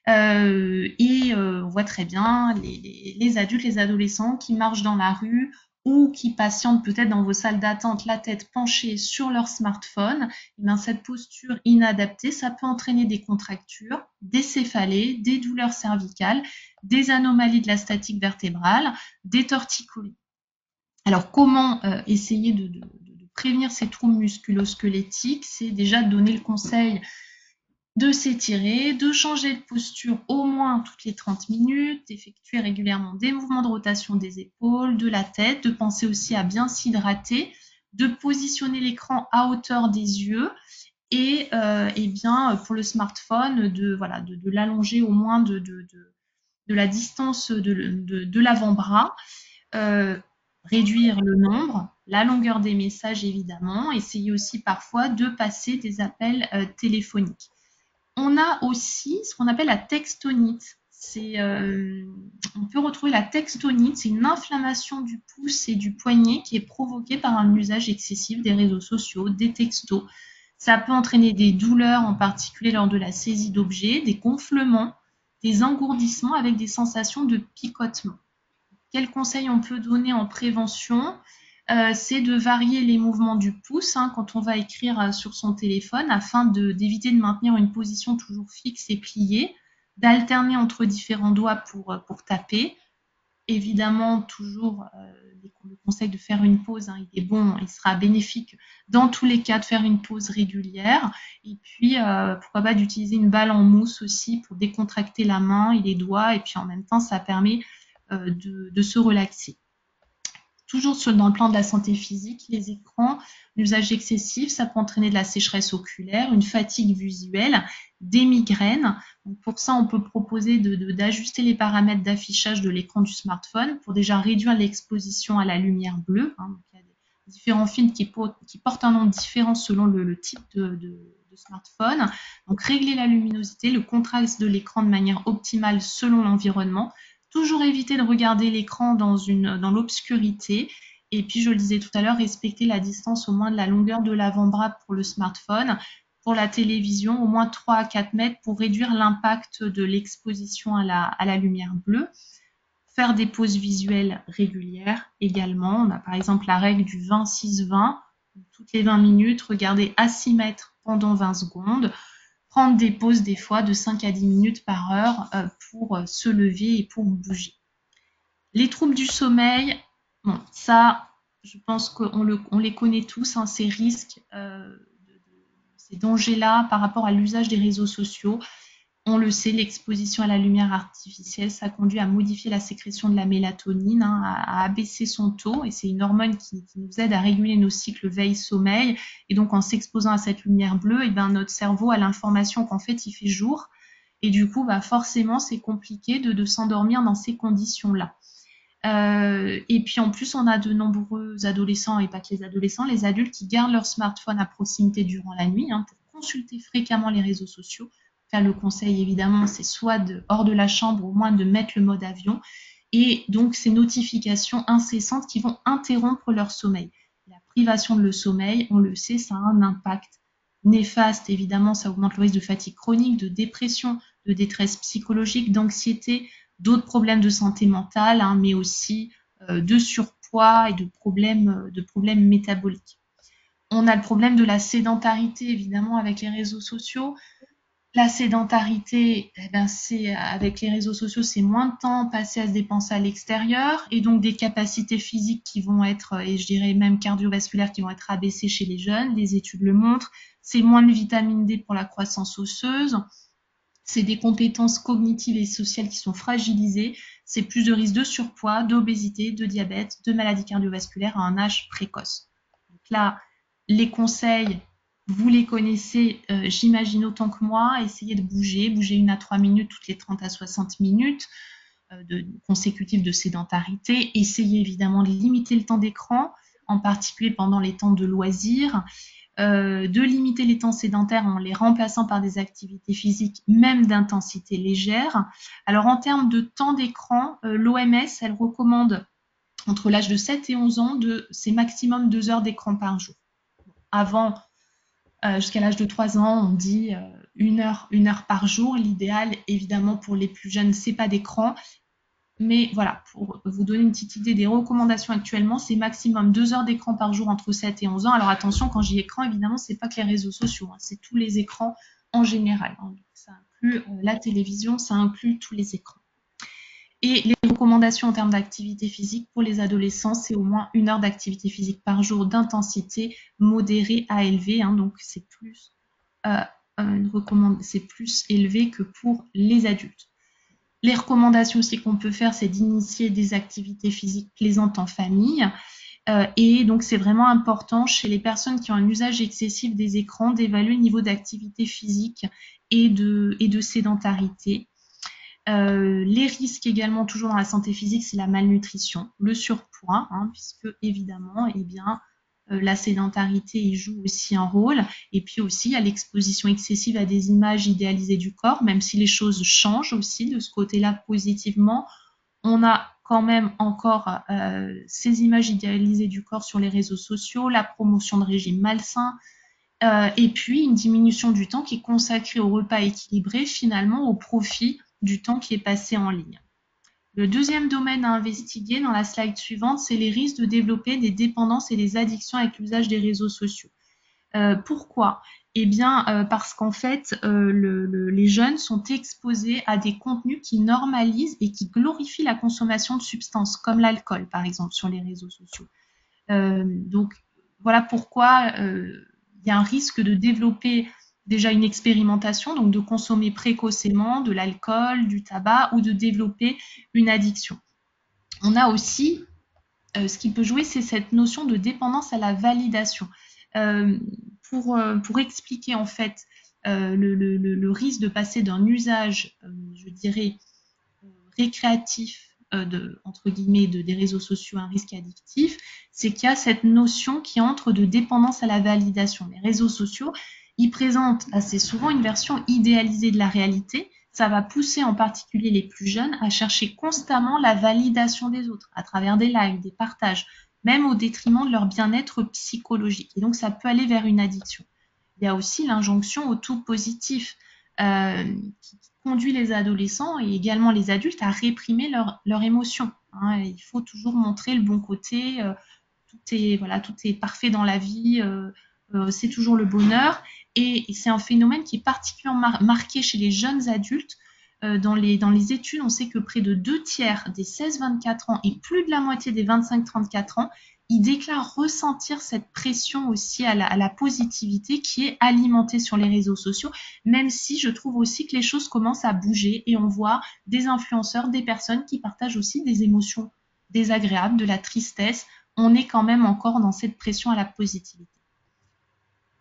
On voit très bien les adultes, les adolescents qui marchent dans la rue ou qui patientent peut-être dans vos salles d'attente, la tête penchée sur leur smartphone. Et bien, cette posture inadaptée, ça peut entraîner des contractures, des céphalées, des douleurs cervicales, des anomalies de la statique vertébrale, des torticolis. Alors, comment essayer de prévenir ces troubles musculo-squelettiques? C'est déjà de donner le conseil de s'étirer, de changer de posture au moins toutes les 30 minutes, d'effectuer régulièrement des mouvements de rotation des épaules, de la tête, de penser aussi à bien s'hydrater, de positionner l'écran à hauteur des yeux et bien pour le smartphone de l'allonger au moins de la distance de l'avant-bras, réduire le nombre, la longueur des messages évidemment, essayer aussi parfois de passer des appels téléphoniques. On a aussi ce qu'on appelle la textonite. On peut retrouver la textonite, c'est une inflammation du pouce et du poignet qui est provoquée par un usage excessif des réseaux sociaux, des textos. Ça peut entraîner des douleurs, en particulier lors de la saisie d'objets, des gonflements, des engourdissements avec des sensations de picotement. Quels conseils on peut donner en prévention? C'est de varier les mouvements du pouce quand on va écrire sur son téléphone afin d'éviter de maintenir une position toujours fixe et pliée, d'alterner entre différents doigts pour taper. Évidemment, toujours le conseil de faire une pause, il est bon, il sera bénéfique dans tous les cas de faire une pause régulière. Et puis, pourquoi pas d'utiliser une balle en mousse aussi pour décontracter la main et les doigts. Et puis en même temps, ça permet de se relaxer. Toujours dans le plan de la santé physique, les écrans, l'usage excessif, ça peut entraîner de la sécheresse oculaire, une fatigue visuelle, des migraines. Donc pour ça, on peut proposer d'ajuster les paramètres d'affichage de l'écran du smartphone pour déjà réduire l'exposition à la lumière bleue. Donc il y a différents films qui portent un nom différent selon le type de smartphone. Donc régler la luminosité, le contraste de l'écran de manière optimale selon l'environnement. Toujours éviter de regarder l'écran dans l'obscurité. Et puis, je le disais tout à l'heure, respecter la distance au moins de la longueur de l'avant-bras pour le smartphone. Pour la télévision, au moins 3 à 4 mètres pour réduire l'impact de l'exposition à la lumière bleue. Faire des pauses visuelles régulières également. On a par exemple la règle du 20-6-20. Toutes les 20 minutes, regarder à 6 mètres pendant 20 secondes. Prendre des pauses des fois de 5 à 10 minutes par heure pour se lever et pour bouger. Les troubles du sommeil, bon, ça, je pense qu'on les connaît tous, ces risques, ces dangers-là par rapport à l'usage des réseaux sociaux. On le sait, l'exposition à la lumière artificielle, ça conduit à modifier la sécrétion de la mélatonine, à abaisser son taux, et c'est une hormone qui nous aide à réguler nos cycles veille-sommeil. Et donc, en s'exposant à cette lumière bleue, notre cerveau a l'information qu'en fait, il fait jour. Et du coup, forcément, c'est compliqué de s'endormir dans ces conditions-là. Et puis en plus, on a de nombreux adolescents, et pas que les adolescents, les adultes qui gardent leur smartphone à proximité durant la nuit pour consulter fréquemment les réseaux sociaux. Faire le conseil, évidemment, c'est soit hors de la chambre, au moins de mettre le mode avion. Et donc, ces notifications incessantes qui vont interrompre leur sommeil. La privation de le sommeil, on le sait, ça a un impact néfaste. Évidemment, ça augmente le risque de fatigue chronique, de dépression, de détresse psychologique, d'anxiété, d'autres problèmes de santé mentale, mais aussi de surpoids et de problèmes métaboliques. On a le problème de la sédentarité, évidemment, avec les réseaux sociaux. La sédentarité, avec les réseaux sociaux, c'est moins de temps passé à se dépenser à l'extérieur et donc des capacités physiques qui vont être, et je dirais même cardiovasculaires, qui vont être abaissées chez les jeunes. Les études le montrent. C'est moins de vitamine D pour la croissance osseuse. C'est des compétences cognitives et sociales qui sont fragilisées. C'est plus de risques de surpoids, d'obésité, de diabète, de maladies cardiovasculaires à un âge précoce. Donc là, les conseils, vous les connaissez, j'imagine autant que moi. Essayez de bouger 1 à 3 minutes toutes les 30 à 60 minutes consécutives de sédentarité. Essayez évidemment de limiter le temps d'écran, en particulier pendant les temps de loisirs. De limiter les temps sédentaires en les remplaçant par des activités physiques, même d'intensité légère. Alors en termes de temps d'écran, l'OMS, elle recommande entre l'âge de 7 et 11 ans c'est maximum 2 heures d'écran par jour. Avant, jusqu'à l'âge de 3 ans, on dit 1 heure par jour. L'idéal, évidemment, pour les plus jeunes, c'est pas d'écran. Mais voilà, pour vous donner une petite idée des recommandations actuellement, c'est maximum 2 heures d'écran par jour entre 7 et 11 ans. Alors attention, quand je dis écran, évidemment, c'est pas que les réseaux sociaux, c'est tous les écrans en général. Donc, ça inclut la télévision, ça inclut tous les écrans. Et les recommandations en termes d'activité physique pour les adolescents, c'est au moins 1 heure d'activité physique par jour d'intensité modérée à élevée. Donc c'est plus élevé que pour les adultes. Les recommandations aussi qu'on peut faire, c'est d'initier des activités physiques plaisantes en famille. Et donc, c'est vraiment important chez les personnes qui ont un usage excessif des écrans d'évaluer le niveau d'activité physique et de sédentarité. Les risques également, toujours dans la santé physique, c'est la malnutrition, le surpoids, puisque évidemment, la sédentarité y joue aussi un rôle. Et puis aussi, il y a l'exposition excessive à des images idéalisées du corps, même si les choses changent aussi de ce côté-là positivement. On a quand même encore ces images idéalisées du corps sur les réseaux sociaux, la promotion de régimes malsains, et puis une diminution du temps qui est consacré au repas équilibré, finalement au profit du temps qui est passé en ligne. Le deuxième domaine à investiguer dans la slide suivante, c'est les risques de développer des dépendances et des addictions avec l'usage des réseaux sociaux. Pourquoi ? Parce qu'en fait, les jeunes sont exposés à des contenus qui normalisent et qui glorifient la consommation de substances, comme l'alcool, par exemple, sur les réseaux sociaux. Donc, voilà pourquoi il y a un risque de développer déjà une expérimentation, donc de consommer précocement de l'alcool, du tabac ou de développer une addiction. On a aussi, ce qui peut jouer, c'est cette notion de dépendance à la validation. Pour expliquer en fait le risque de passer d'un usage, je dirais, récréatif entre guillemets des réseaux sociaux à un risque addictif, c'est qu'il y a cette notion qui entre de dépendance à la validation. Les réseaux sociaux, ils présentent assez souvent une version idéalisée de la réalité. Ça va pousser en particulier les plus jeunes à chercher constamment la validation des autres à travers des likes, des partages, même au détriment de leur bien-être psychologique. Et donc, ça peut aller vers une addiction. Il y a aussi l'injonction au tout positif qui conduit les adolescents et également les adultes à réprimer leurs émotions. Il faut toujours montrer le bon côté. Tout est parfait dans la vie. C'est toujours le bonheur. Et c'est un phénomène qui est particulièrement marqué chez les jeunes adultes. Dans les études, on sait que près de 2/3 des 16-24 ans et plus de la moitié des 25-34 ans, ils déclarent ressentir cette pression aussi à la positivité qui est alimentée sur les réseaux sociaux, même si je trouve aussi que les choses commencent à bouger et on voit des influenceurs, des personnes qui partagent aussi des émotions désagréables, de la tristesse. On est quand même encore dans cette pression à la positivité.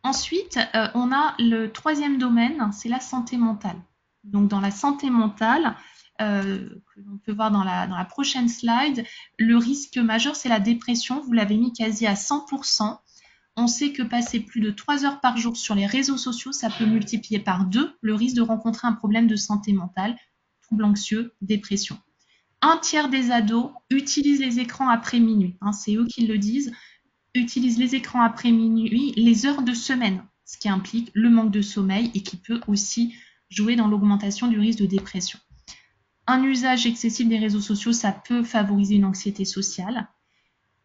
Ensuite, on a le troisième domaine, c'est la santé mentale. Donc, dans la santé mentale, que l'on peut voir dans la prochaine slide, le risque majeur, c'est la dépression. Vous l'avez mis quasi à 100%. On sait que passer plus de 3 heures par jour sur les réseaux sociaux, ça peut multiplier par 2 le risque de rencontrer un problème de santé mentale, troubles anxieux, dépression. 1/3 des ados utilisent les écrans après minuit. C'est eux qui le disent. Utilisent les écrans après minuit les heures de semaine, ce qui implique le manque de sommeil et qui peut aussi jouer dans l'augmentation du risque de dépression. Un usage excessif des réseaux sociaux, ça peut favoriser une anxiété sociale.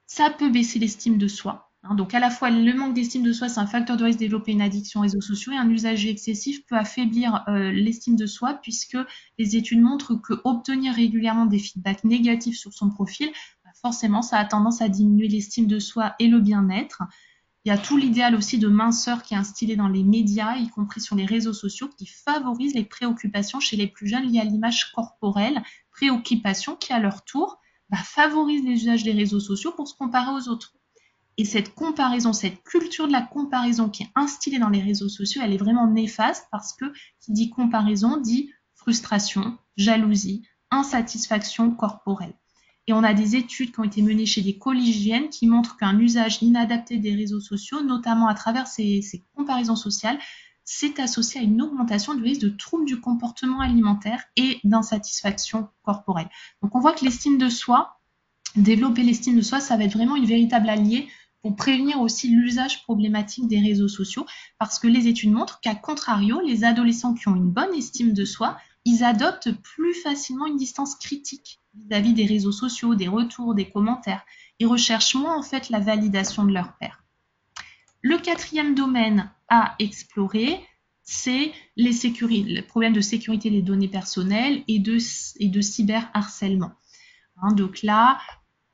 Ça peut baisser l'estime de soi. Donc à la fois, le manque d'estime de soi, c'est un facteur de risque de développer une addiction aux réseaux sociaux et un usage excessif peut affaiblir l'estime de soi puisque les études montrent que obtenir régulièrement des feedbacks négatifs sur son profil, forcément, ça a tendance à diminuer l'estime de soi et le bien-être. Il y a tout l'idéal aussi de minceur qui est instillé dans les médias, y compris sur les réseaux sociaux, qui favorise les préoccupations chez les plus jeunes liées à l'image corporelle, préoccupations qui, à leur tour, favorisent l'usage des réseaux sociaux pour se comparer aux autres. Et cette comparaison, cette culture de la comparaison qui est instillée dans les réseaux sociaux, elle est vraiment néfaste parce que qui dit comparaison dit frustration, jalousie, insatisfaction corporelle. Et on a des études qui ont été menées chez des collégiennes qui montrent qu'un usage inadapté des réseaux sociaux, notamment à travers ces comparaisons sociales, c'est associé à une augmentation du risque de troubles du comportement alimentaire et d'insatisfaction corporelle. Donc on voit que l'estime de soi, développer l'estime de soi, ça va être vraiment une véritable alliée pour prévenir aussi l'usage problématique des réseaux sociaux, parce que les études montrent qu'à contrario, les adolescents qui ont une bonne estime de soi, ils adoptent plus facilement une distance critique vis-à-vis des réseaux sociaux, des retours, des commentaires. Ils recherchent moins en fait la validation de leur pairs. Le quatrième domaine à explorer, c'est le problème de sécurité des données personnelles et de cyberharcèlement. Donc là,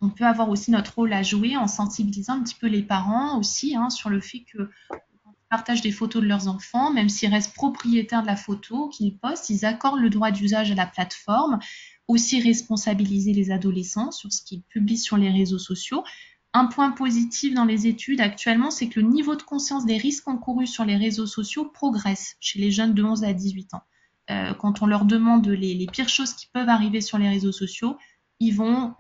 on peut avoir aussi notre rôle à jouer en sensibilisant un petit peu les parents aussi sur le fait que quand ils partagent des photos de leurs enfants, même s'ils restent propriétaires de la photo qu'ils postent, ils accordent le droit d'usage à la plateforme, aussi responsabiliser les adolescents sur ce qu'ils publient sur les réseaux sociaux. Un point positif dans les études actuellement, c'est que le niveau de conscience des risques encourus sur les réseaux sociaux progresse chez les jeunes de 11 à 18 ans. Quand on leur demande les pires choses qui peuvent arriver sur les réseaux sociaux, ils vont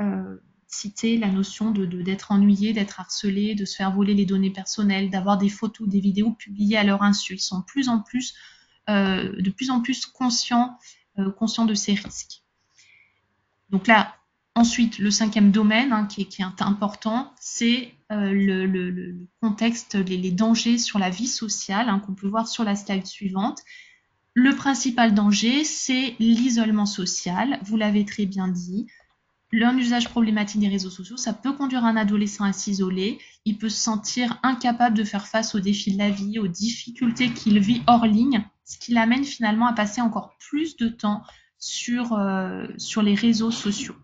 citer la notion d'être ennuyé, d'être harcelé, de se faire voler les données personnelles, d'avoir des photos, des vidéos publiées à leur insu. Ils sont de plus en plus conscients de ces risques. Donc là, ensuite, le cinquième domaine qui est important, c'est le contexte, les dangers sur la vie sociale qu'on peut voir sur la slide suivante. Le principal danger, c'est l'isolement social, vous l'avez très bien dit. Un usage problématique des réseaux sociaux, ça peut conduire un adolescent à s'isoler, il peut se sentir incapable de faire face aux défis de la vie, aux difficultés qu'il vit hors ligne, ce qui l'amène finalement à passer encore plus de temps sur les réseaux sociaux.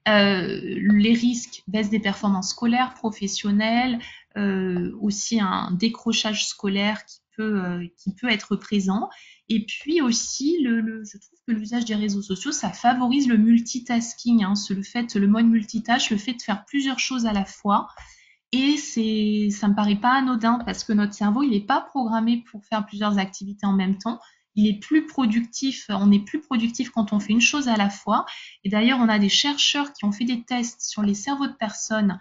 Les risques, baisse des performances scolaires, professionnelles, aussi un décrochage scolaire qui peut être présent. Et puis aussi, je trouve que l'usage des réseaux sociaux, ça favorise le multitasking, le mode multitâche, le fait de faire plusieurs choses à la fois. Et ça me paraît pas anodin parce que notre cerveau, il n'est pas programmé pour faire plusieurs activités en même temps. Il est plus productif, on est plus productif quand on fait une chose à la fois. Et d'ailleurs, on a des chercheurs qui ont fait des tests sur les cerveaux de personnes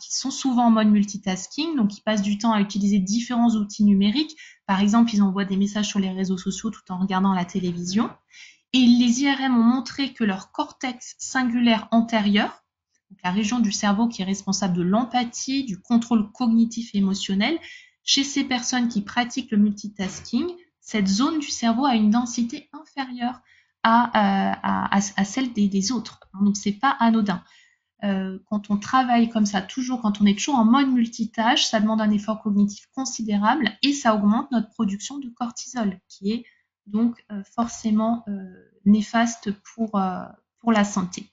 qui sont souvent en mode multitasking, donc qui passent du temps à utiliser différents outils numériques. Par exemple, ils envoient des messages sur les réseaux sociaux tout en regardant la télévision. Et les IRM ont montré que leur cortex singulaire antérieur, donc la région du cerveau qui est responsable de l'empathie, du contrôle cognitif et émotionnel, chez ces personnes qui pratiquent le multitasking, cette zone du cerveau a une densité inférieure à celle des autres. Donc, c'est pas anodin. Quand on travaille comme ça, quand on est toujours en mode multitâche, ça demande un effort cognitif considérable et ça augmente notre production de cortisol, qui est donc forcément néfaste pour la santé.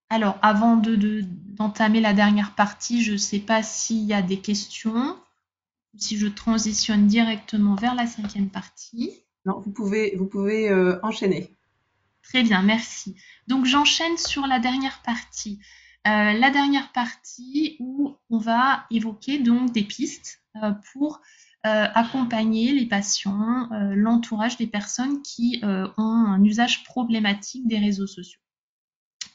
Alors, avant d'entamer la dernière partie, je ne sais pas s'il y a des questions, si je transitionne directement vers la cinquième partie. Non, vous pouvez enchaîner. Très bien, merci. Donc, j'enchaîne sur la dernière partie. La dernière partie où on va évoquer donc des pistes pour accompagner les patients, l'entourage des personnes qui ont un usage problématique des réseaux sociaux.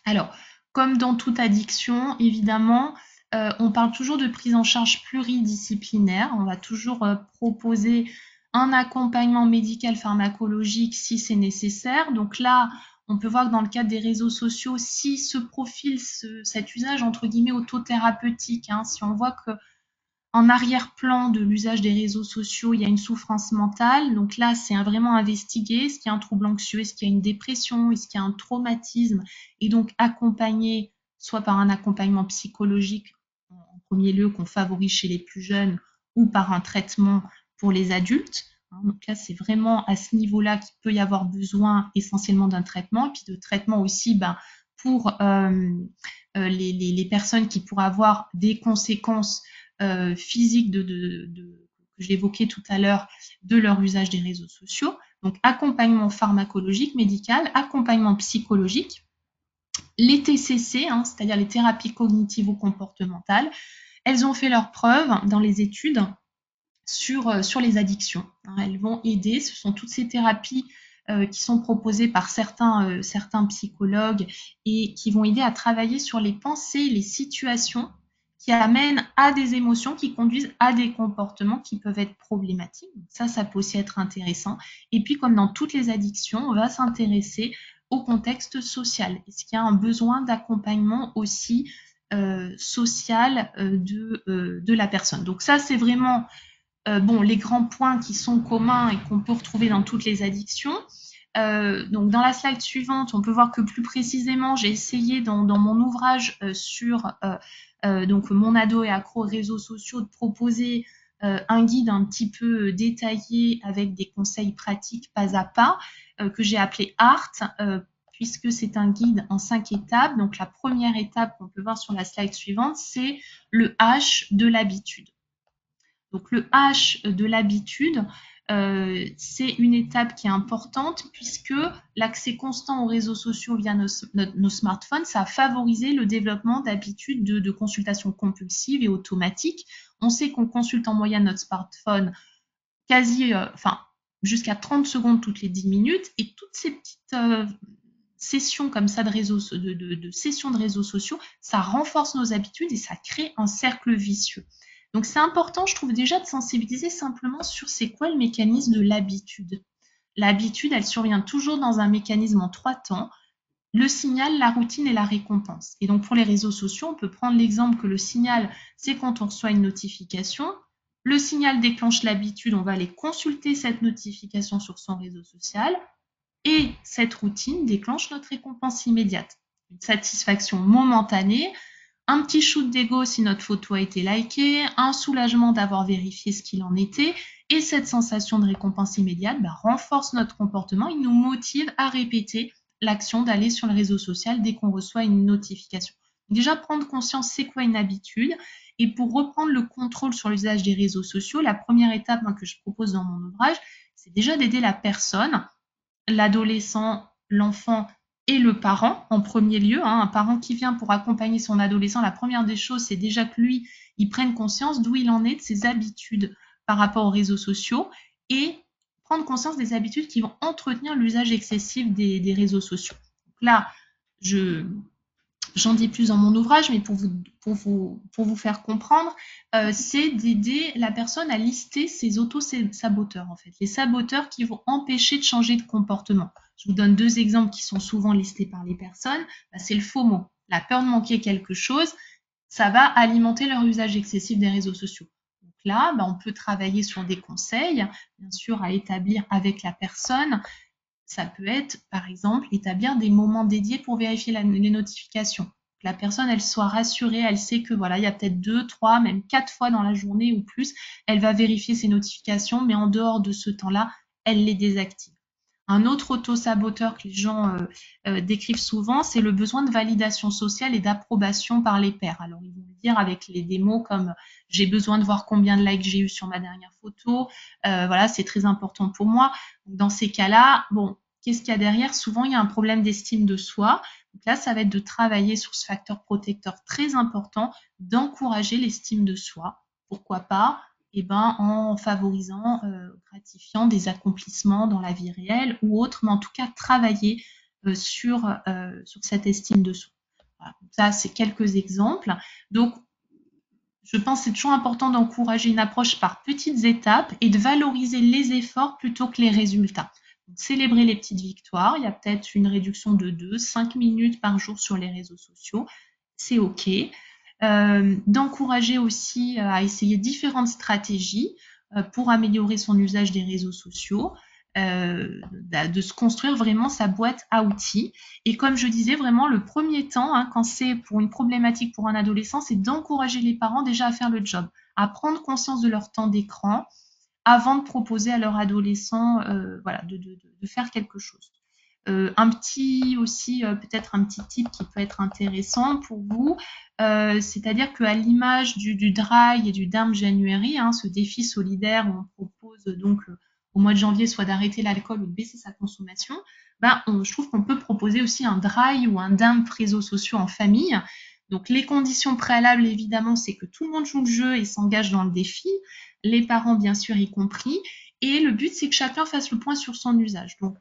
Alors, comme dans toute addiction, évidemment, on parle toujours de prise en charge pluridisciplinaire. On va toujours proposer un accompagnement médical pharmacologique si c'est nécessaire. Donc là, on peut voir que dans le cadre des réseaux sociaux, si ce profil, cet usage entre guillemets autothérapeutique, si on voit que En arrière-plan de l'usage des réseaux sociaux, il y a une souffrance mentale. Donc là, c'est vraiment investiguer. Est-ce qu'il y a un trouble anxieux? Est-ce qu'il y a une dépression? Est-ce qu'il y a un traumatisme? Et donc accompagner, soit par un accompagnement psychologique en premier lieu qu'on favorise chez les plus jeunes, ou par un traitement pour les adultes. Donc là, c'est vraiment à ce niveau-là qu'il peut y avoir besoin essentiellement d'un traitement, et puis de traitement aussi pour les personnes qui pourraient avoir des conséquences physiques que j'évoquais tout à l'heure de leur usage des réseaux sociaux. Donc accompagnement pharmacologique, médical, accompagnement psychologique, les TCC, c'est-à-dire les thérapies cognitives ou comportementales, elles ont fait leurs preuves dans les études sur les addictions. Elles vont aider, ce sont toutes ces thérapies qui sont proposées par certains psychologues et qui vont aider à travailler sur les pensées, les situations qui amènent à des émotions qui conduisent à des comportements qui peuvent être problématiques. Ça peut aussi être intéressant. Et puis, comme dans toutes les addictions, on va s'intéresser au contexte social. Est-ce qu'il y a un besoin d'accompagnement aussi social de la personne? Donc ça, c'est vraiment les grands points qui sont communs et qu'on peut retrouver dans toutes les addictions. Donc dans la slide suivante, on peut voir que plus précisément, j'ai essayé dans mon ouvrage sur donc mon ado et accro aux réseaux sociaux de proposer un guide un petit peu détaillé avec des conseils pratiques pas à pas que j'ai appelé ART, puisque c'est un guide en 5 étapes. Donc la première étape qu'on peut voir sur la slide suivante, c'est le H de l'habitude. Donc le H de l'habitude, c'est une étape qui est importante puisque l'accès constant aux réseaux sociaux via nos smartphones, ça a favorisé le développement d'habitudes de consultation compulsive et automatique. On sait qu'on consulte en moyenne notre smartphone jusqu'à 30 secondes toutes les 10 minutes et toutes ces petites sessions comme ça de sessions de réseaux sociaux, ça renforce nos habitudes et ça crée un cercle vicieux. Donc c'est important, je trouve déjà de sensibiliser simplement sur c'est quoi le mécanisme de l'habitude. L'habitude, elle survient toujours dans un mécanisme en 3 temps, le signal, la routine et la récompense. Et donc pour les réseaux sociaux, on peut prendre l'exemple que le signal, c'est quand on reçoit une notification. Le signal déclenche l'habitude, on va aller consulter cette notification sur son réseau social. Et cette routine déclenche notre récompense immédiate. Une satisfaction momentanée, un petit shoot d'ego si notre photo a été likée, un soulagement d'avoir vérifié ce qu'il en était, et cette sensation de récompense immédiate renforce notre comportement, il nous motive à répéter l'action d'aller sur le réseau social dès qu'on reçoit une notification. Déjà, prendre conscience, c'est quoi une habitude? Et pour reprendre le contrôle sur l'usage des réseaux sociaux, la première étape que je propose dans mon ouvrage, c'est déjà d'aider la personne, l'adolescent, l'enfant et le parent en premier lieu. Un parent qui vient pour accompagner son adolescent, la première des choses, c'est déjà que lui, il prenne conscience d'où il en est, de ses habitudes par rapport aux réseaux sociaux et prendre conscience des habitudes qui vont entretenir l'usage excessif des réseaux sociaux. Donc là, j'en dis plus dans mon ouvrage, mais pour vous faire comprendre, c'est d'aider la personne à lister ses auto-saboteurs, en fait, les saboteurs qui vont empêcher de changer de comportement. Je vous donne 2 exemples qui sont souvent listés par les personnes. C'est le FOMO, la peur de manquer quelque chose, ça va alimenter leur usage excessif des réseaux sociaux. Donc là, on peut travailler sur des conseils, bien sûr, à établir avec la personne. Ça peut être, par exemple, établir des moments dédiés pour vérifier les notifications. Que la personne, elle soit rassurée, elle sait que voilà, il y a peut-être 2, 3, même 4 fois dans la journée ou plus, elle va vérifier ses notifications, mais en dehors de ce temps-là, elle les désactive. Un autre auto-saboteur que les gens décrivent souvent, c'est le besoin de validation sociale et d'approbation par les pairs. Alors, ils vont le dire avec des mots comme « j'ai besoin de voir combien de likes j'ai eu sur ma dernière photo voilà, c'est très important pour moi ». Dans ces cas-là, qu'est-ce qu'il y a derrière? Souvent, il y a un problème d'estime de soi. Donc là, ça va être de travailler sur ce facteur protecteur très important, d'encourager l'estime de soi. Pourquoi pas? En favorisant, gratifiant des accomplissements dans la vie réelle ou autre, mais en tout cas travailler sur cette estime de soi. Voilà. Donc ça, c'est quelques exemples. Donc, je pense que c'est toujours important d'encourager une approche par petites étapes et de valoriser les efforts plutôt que les résultats. Donc, célébrer les petites victoires. Il y a peut-être une réduction de 2-5 minutes par jour sur les réseaux sociaux. C'est OK. d'encourager aussi à essayer différentes stratégies pour améliorer son usage des réseaux sociaux, de se construire vraiment sa boîte à outils. Et comme je disais, vraiment le premier temps, hein, quand c'est pour une problématique pour un adolescent, c'est d'encourager les parents déjà à faire le job, à prendre conscience de leur temps d'écran avant de proposer à leur adolescent voilà, de faire quelque chose. Un petit aussi, peut-être un petit tip qui peut être intéressant pour vous, c'est-à-dire qu'à l'image du Dry et du Darm January, hein, ce défi solidaire où on propose donc au mois de janvier soit d'arrêter l'alcool ou de baisser sa consommation, ben, je trouve qu'on peut proposer aussi un Dry ou un Dump réseaux sociaux en famille. Donc les conditions préalables, évidemment, c'est que tout le monde joue le jeu et s'engage dans le défi, les parents bien sûr y compris, et le but c'est que chacun fasse le point sur son usage. Donc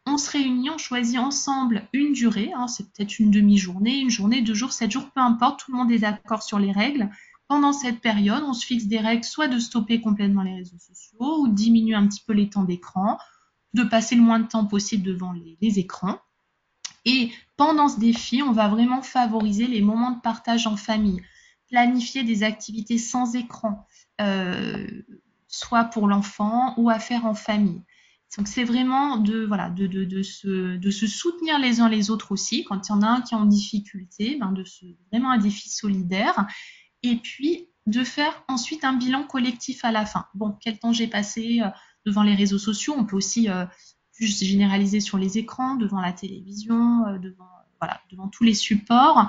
on se réunit, on choisit ensemble une durée, hein, c'est peut-être une demi-journée, une journée, 2 jours, 7 jours, peu importe, tout le monde est d'accord sur les règles. Pendant cette période, on se fixe des règles, soit de stopper complètement les réseaux sociaux, ou de diminuer un petit peu les temps d'écran, de passer le moins de temps possible devant les écrans. Et pendant ce défi, on va vraiment favoriser les moments de partage en famille, planifier des activités sans écran, euh, soit pour l'enfant ou à faire en famille. Donc c'est vraiment de se soutenir les uns les autres aussi. Quand il y en a un qui est en difficulté, ben vraiment un défi solidaire. Et puis de faire ensuite un bilan collectif à la fin. Bon, quel temps j'ai passé devant les réseaux sociaux. On peut aussi juste généraliser sur les écrans, devant la télévision, devant tous les supports.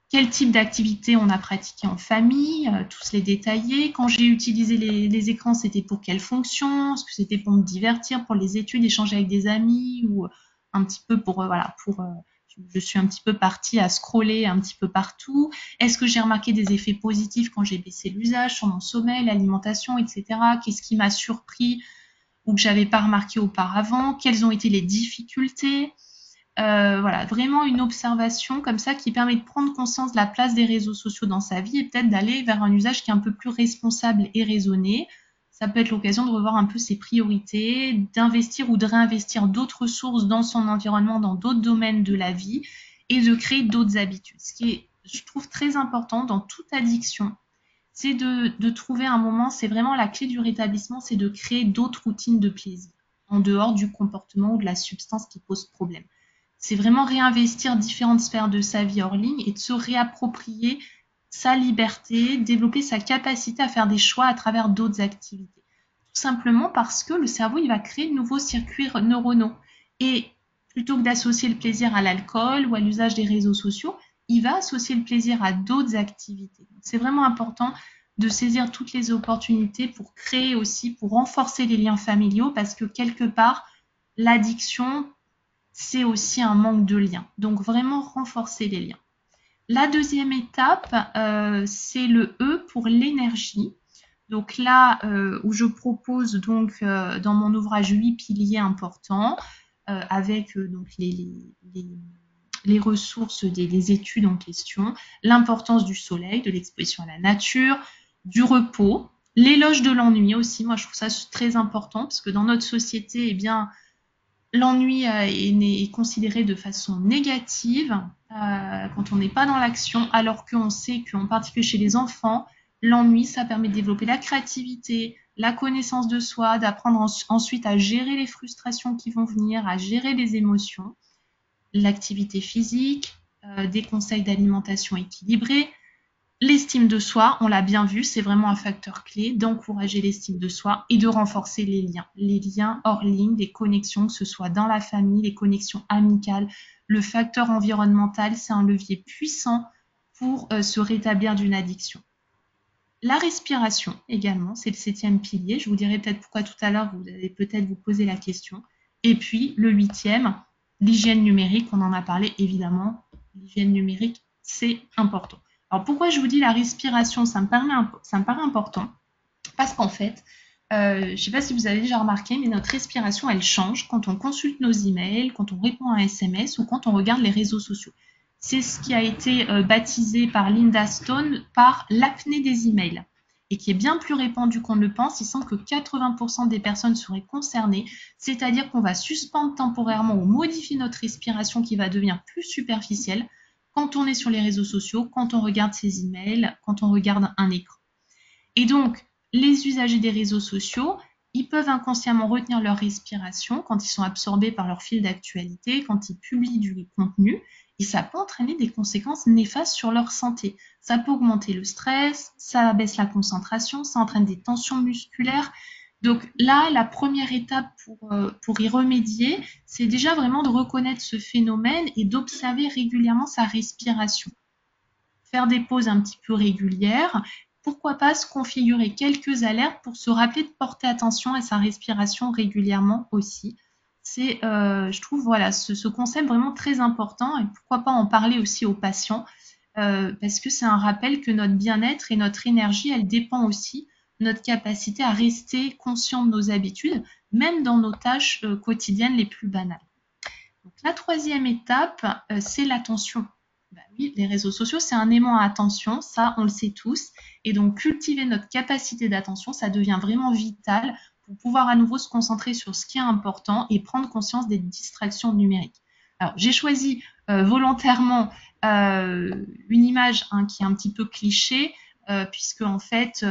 Quel type d'activité on a pratiqué en famille, tous les détailler. Quand j'ai utilisé les écrans, c'était pour quelle fonction? Est-ce que c'était pour me divertir, pour les études, échanger avec des amis ou un petit peu je suis un petit peu partie à scroller un petit peu partout. Est-ce que j'ai remarqué des effets positifs quand j'ai baissé l'usage sur mon sommeil, l'alimentation, etc. Qu'est-ce qui m'a surpris ou que j'avais pas remarqué auparavant? Quelles ont été les difficultés? Voilà, vraiment une observation comme ça qui permet de prendre conscience de la place des réseaux sociaux dans sa vie et peut-être d'aller vers un usage qui est un peu plus responsable et raisonné. Ça peut être l'occasion de revoir un peu ses priorités, d'investir ou de réinvestir d'autres sources dans son environnement, dans d'autres domaines de la vie et de créer d'autres habitudes. Ce qui est, je trouve, très important dans toute addiction, c'est de trouver un moment, c'est vraiment la clé du rétablissement, c'est de créer d'autres routines de plaisir en dehors du comportement ou de la substance qui pose problème. C'est vraiment réinvestir différentes sphères de sa vie hors ligne et de se réapproprier sa liberté, développer sa capacité à faire des choix à travers d'autres activités. Tout simplement parce que le cerveau, il va créer de nouveaux circuits neuronaux. Et plutôt que d'associer le plaisir à l'alcool ou à l'usage des réseaux sociaux, il va associer le plaisir à d'autres activités. C'est vraiment important de saisir toutes les opportunités pour créer aussi, pour renforcer les liens familiaux, parce que quelque part, l'addiction, c'est aussi un manque de liens. Donc vraiment renforcer les liens. La deuxième étape, c'est le E pour l'énergie. Donc là, où je propose donc dans mon ouvrage 8 piliers importants, avec donc les ressources des études en question, l'importance du soleil, de l'exposition à la nature, du repos, l'éloge de l'ennui aussi. Moi, je trouve ça très important parce que dans notre société, eh bien, l'ennui est considéré de façon négative quand on n'est pas dans l'action, alors qu'on sait qu'en particulier chez les enfants, l'ennui, ça permet de développer la créativité, la connaissance de soi, d'apprendre ensuite à gérer les frustrations qui vont venir, à gérer les émotions, l'activité physique, des conseils d'alimentation équilibrée. L'estime de soi, on l'a bien vu, c'est vraiment un facteur clé d'encourager l'estime de soi et de renforcer les liens hors ligne, des connexions, que ce soit dans la famille, les connexions amicales. Le facteur environnemental, c'est un levier puissant pour se rétablir d'une addiction. La respiration également, c'est le 7e pilier. Je vous dirai peut-être pourquoi tout à l'heure, vous allez peut-être vous poser la question. Et puis le 8e, l'hygiène numérique, on en a parlé évidemment. L'hygiène numérique, c'est important. Alors pourquoi je vous dis la respiration, ça me paraît important parce qu'en fait, je ne sais pas si vous avez déjà remarqué, mais notre respiration, elle change quand on consulte nos emails, quand on répond à un SMS ou quand on regarde les réseaux sociaux. C'est ce qui a été baptisé par Linda Stone par l'apnée des emails et qui est bien plus répandu qu'on ne le pense. Il semble que 80% des personnes seraient concernées, c'est-à-dire qu'on va suspendre temporairement ou modifier notre respiration qui va devenir plus superficielle quand on est sur les réseaux sociaux, quand on regarde ses emails, quand on regarde un écran. Et donc, les usagers des réseaux sociaux, ils peuvent inconsciemment retenir leur respiration quand ils sont absorbés par leur fil d'actualité, quand ils publient du contenu, et ça peut entraîner des conséquences néfastes sur leur santé. Ça peut augmenter le stress, ça abaisse la concentration, ça entraîne des tensions musculaires. Donc là, la première étape pour y remédier, c'est déjà vraiment de reconnaître ce phénomène et d'observer régulièrement sa respiration. Faire des pauses un petit peu régulières. Pourquoi pas se configurer quelques alertes pour se rappeler de porter attention à sa respiration régulièrement aussi. C'est, je trouve, voilà, ce concept vraiment très important et pourquoi pas en parler aussi aux patients parce que c'est un rappel que notre bien-être et notre énergie, elle dépend aussi de notre capacité à rester conscient de nos habitudes, même dans nos tâches quotidiennes les plus banales. Donc, la troisième étape, c'est l'attention. Bah oui, les réseaux sociaux, c'est un aimant à attention, ça, on le sait tous. Et donc, cultiver notre capacité d'attention, ça devient vraiment vital pour pouvoir à nouveau se concentrer sur ce qui est important et prendre conscience des distractions numériques. Alors, j'ai choisi volontairement une image qui est un petit peu cliché, puisque en fait,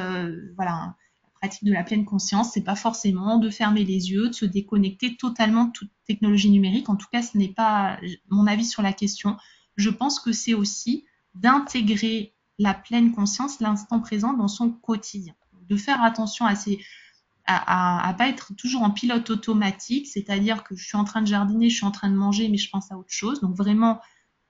voilà, pratique de la pleine conscience, c'est pas forcément de fermer les yeux, de se déconnecter totalement de toute technologie numérique. En tout cas, ce n'est pas mon avis sur la question. Je pense que c'est aussi d'intégrer la pleine conscience, l'instant présent dans son quotidien. De faire attention à pas être toujours en pilote automatique, c'est-à-dire que je suis en train de jardiner, je suis en train de manger, mais je pense à autre chose. Donc vraiment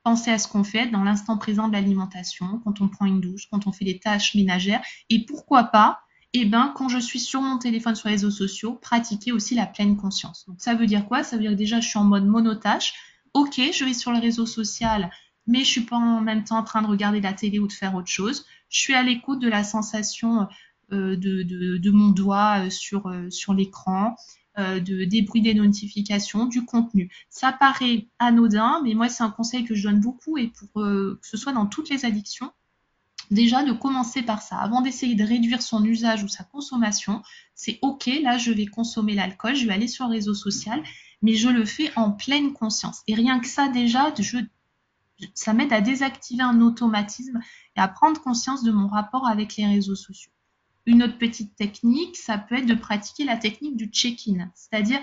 penser à ce qu'on fait dans l'instant présent de l'alimentation, quand on prend une douche, quand on fait des tâches ménagères, et pourquoi pas, eh ben, quand je suis sur mon téléphone, sur les réseaux sociaux, pratiquer aussi la pleine conscience. Donc ça veut dire quoi? Ça veut dire que déjà je suis en mode monotâche. Ok, je vais sur le réseau social, mais je suis pas en même temps en train de regarder la télé ou de faire autre chose. Je suis à l'écoute de la sensation de mon doigt sur l'écran, des bruits des notifications, du contenu. Ça paraît anodin, mais moi, c'est un conseil que je donne beaucoup et pour que ce soit dans toutes les addictions, déjà de commencer par ça. Avant d'essayer de réduire son usage ou sa consommation, c'est OK, là, je vais consommer l'alcool, je vais aller sur le réseau social, mais je le fais en pleine conscience. Et rien que ça, déjà, ça m'aide à désactiver un automatisme et à prendre conscience de mon rapport avec les réseaux sociaux. Une autre petite technique, ça peut être de pratiquer la technique du check-in, c'est-à-dire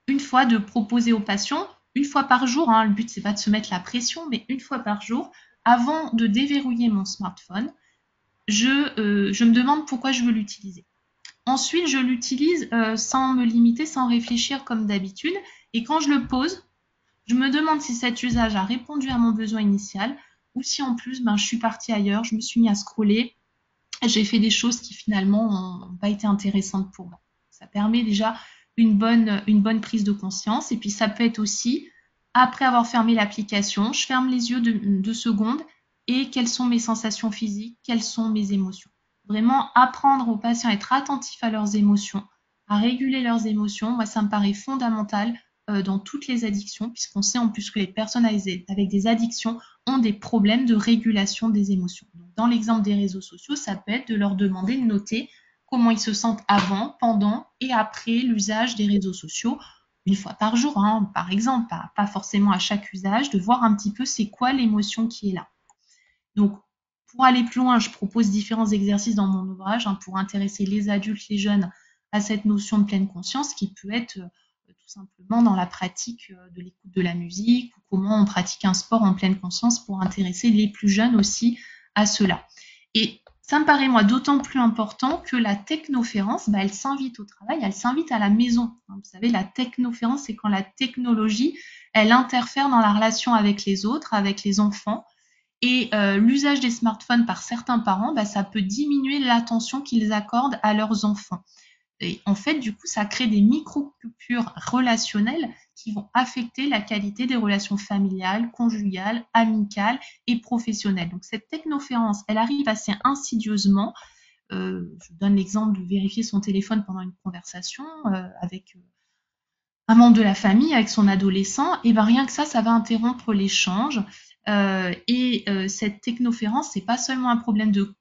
une fois de proposer aux patients, une fois par jour, hein, le but c'est pas de se mettre la pression, mais une fois par jour, avant de déverrouiller mon smartphone, je me demande pourquoi je veux l'utiliser. Ensuite, je l'utilise sans me limiter, sans réfléchir comme d'habitude, et quand je le pose, je me demande si cet usage a répondu à mon besoin initial ou si en plus je suis partie ailleurs, je me suis mis à scroller, j'ai fait des choses qui finalement n'ont pas été intéressantes pour moi. Ça permet déjà une bonne prise de conscience. Et puis ça peut être aussi, après avoir fermé l'application, je ferme les yeux 2 secondes et quelles sont mes sensations physiques, quelles sont mes émotions. Vraiment apprendre aux patients à être attentifs à leurs émotions, à réguler leurs émotions. Moi, ça me paraît fondamental dans toutes les addictions, puisqu'on sait en plus que les personnes avec des addictions ont des problèmes de régulation des émotions. Donc, dans l'exemple des réseaux sociaux, ça peut être de leur demander de noter comment ils se sentent avant, pendant et après l'usage des réseaux sociaux, une fois par jour, hein, par exemple, pas forcément à chaque usage, de voir un petit peu c'est quoi l'émotion qui est là. Donc, pour aller plus loin, je propose différents exercices dans mon ouvrage pour intéresser les adultes, les jeunes à cette notion de pleine conscience qui peut être tout simplement dans la pratique de l'écoute de la musique ou comment on pratique un sport en pleine conscience pour intéresser les plus jeunes aussi à cela. Et ça me paraît, moi, d'autant plus important que la technoférence, elle s'invite au travail, elle s'invite à la maison. Vous savez, la technoférence, c'est quand la technologie, elle interfère dans la relation avec les autres, avec les enfants. Et l'usage des smartphones par certains parents, ça peut diminuer l'attention qu'ils accordent à leurs enfants. Et en fait, du coup, ça crée des micro-coupures relationnelles qui vont affecter la qualité des relations familiales, conjugales, amicales et professionnelles. Donc, cette technoférence, elle arrive assez insidieusement. Je donne l'exemple de vérifier son téléphone pendant une conversation avec un membre de la famille, avec son adolescent. Et rien que ça va interrompre l'échange. Cette technoférence, c'est pas seulement un problème de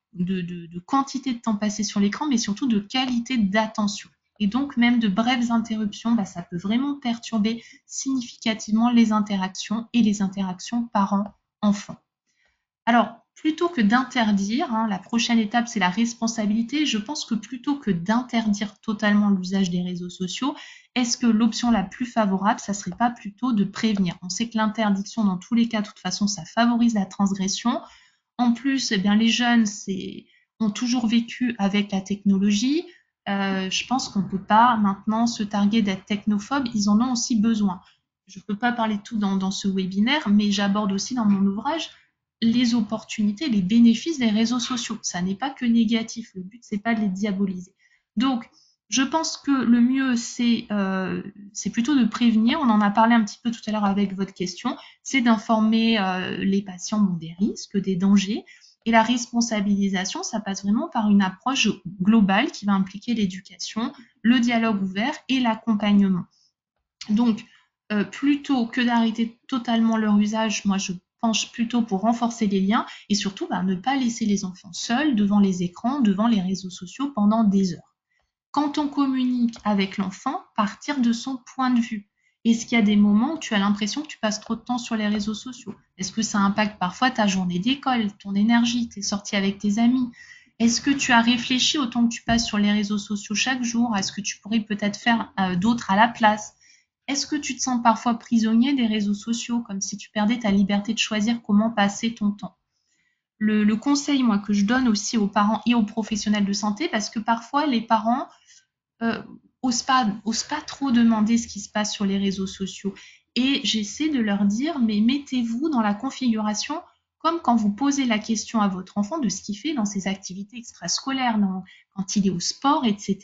quantité de temps passé sur l'écran, mais surtout de qualité d'attention. Et donc, même de brèves interruptions, ça peut vraiment perturber significativement les interactions et les interactions parents-enfants. Alors, plutôt que d'interdire, hein, la prochaine étape, c'est la responsabilité. Je pense que plutôt que d'interdire totalement l'usage des réseaux sociaux, est-ce que l'option la plus favorable, ça serait pas plutôt de prévenir? On sait que l'interdiction, dans tous les cas, de toute façon, ça favorise la transgression. En plus, eh bien, les jeunes ont toujours vécu avec la technologie. Je pense qu'on ne peut pas maintenant se targuer d'être technophobe. Ils en ont aussi besoin. Je ne peux pas parler de tout dans ce webinaire, mais j'aborde aussi dans mon ouvrage les opportunités, les bénéfices des réseaux sociaux. Ça n'est pas que négatif. Le but, c'est pas de les diaboliser. Donc, je pense que le mieux, c'est plutôt de prévenir. On en a parlé un petit peu tout à l'heure avec votre question. C'est d'informer les patients des risques, des dangers. Et la responsabilisation, ça passe vraiment par une approche globale qui va impliquer l'éducation, le dialogue ouvert et l'accompagnement. Donc, plutôt que d'arrêter totalement leur usage, moi je penche plutôt pour renforcer les liens et surtout ne pas laisser les enfants seuls devant les écrans, devant les réseaux sociaux pendant des heures. Quand on communique avec l'enfant, partir de son point de vue. Est-ce qu'il y a des moments où tu as l'impression que tu passes trop de temps sur les réseaux sociaux? Est-ce que ça impacte parfois ta journée d'école, ton énergie, tes sorties avec tes amis? Est-ce que tu as réfléchi au temps que tu passes sur les réseaux sociaux chaque jour? Est-ce que tu pourrais peut-être faire d'autres à la place? Est-ce que tu te sens parfois prisonnier des réseaux sociaux, comme si tu perdais ta liberté de choisir comment passer ton temps? Le conseil, moi, que je donne aussi aux parents et aux professionnels de santé, parce que parfois les parents osent pas trop demander ce qui se passe sur les réseaux sociaux. Et j'essaie de leur dire, mais mettez-vous dans la configuration comme quand vous posez la question à votre enfant de ce qu'il fait dans ses activités extrascolaires, quand il est au sport, etc.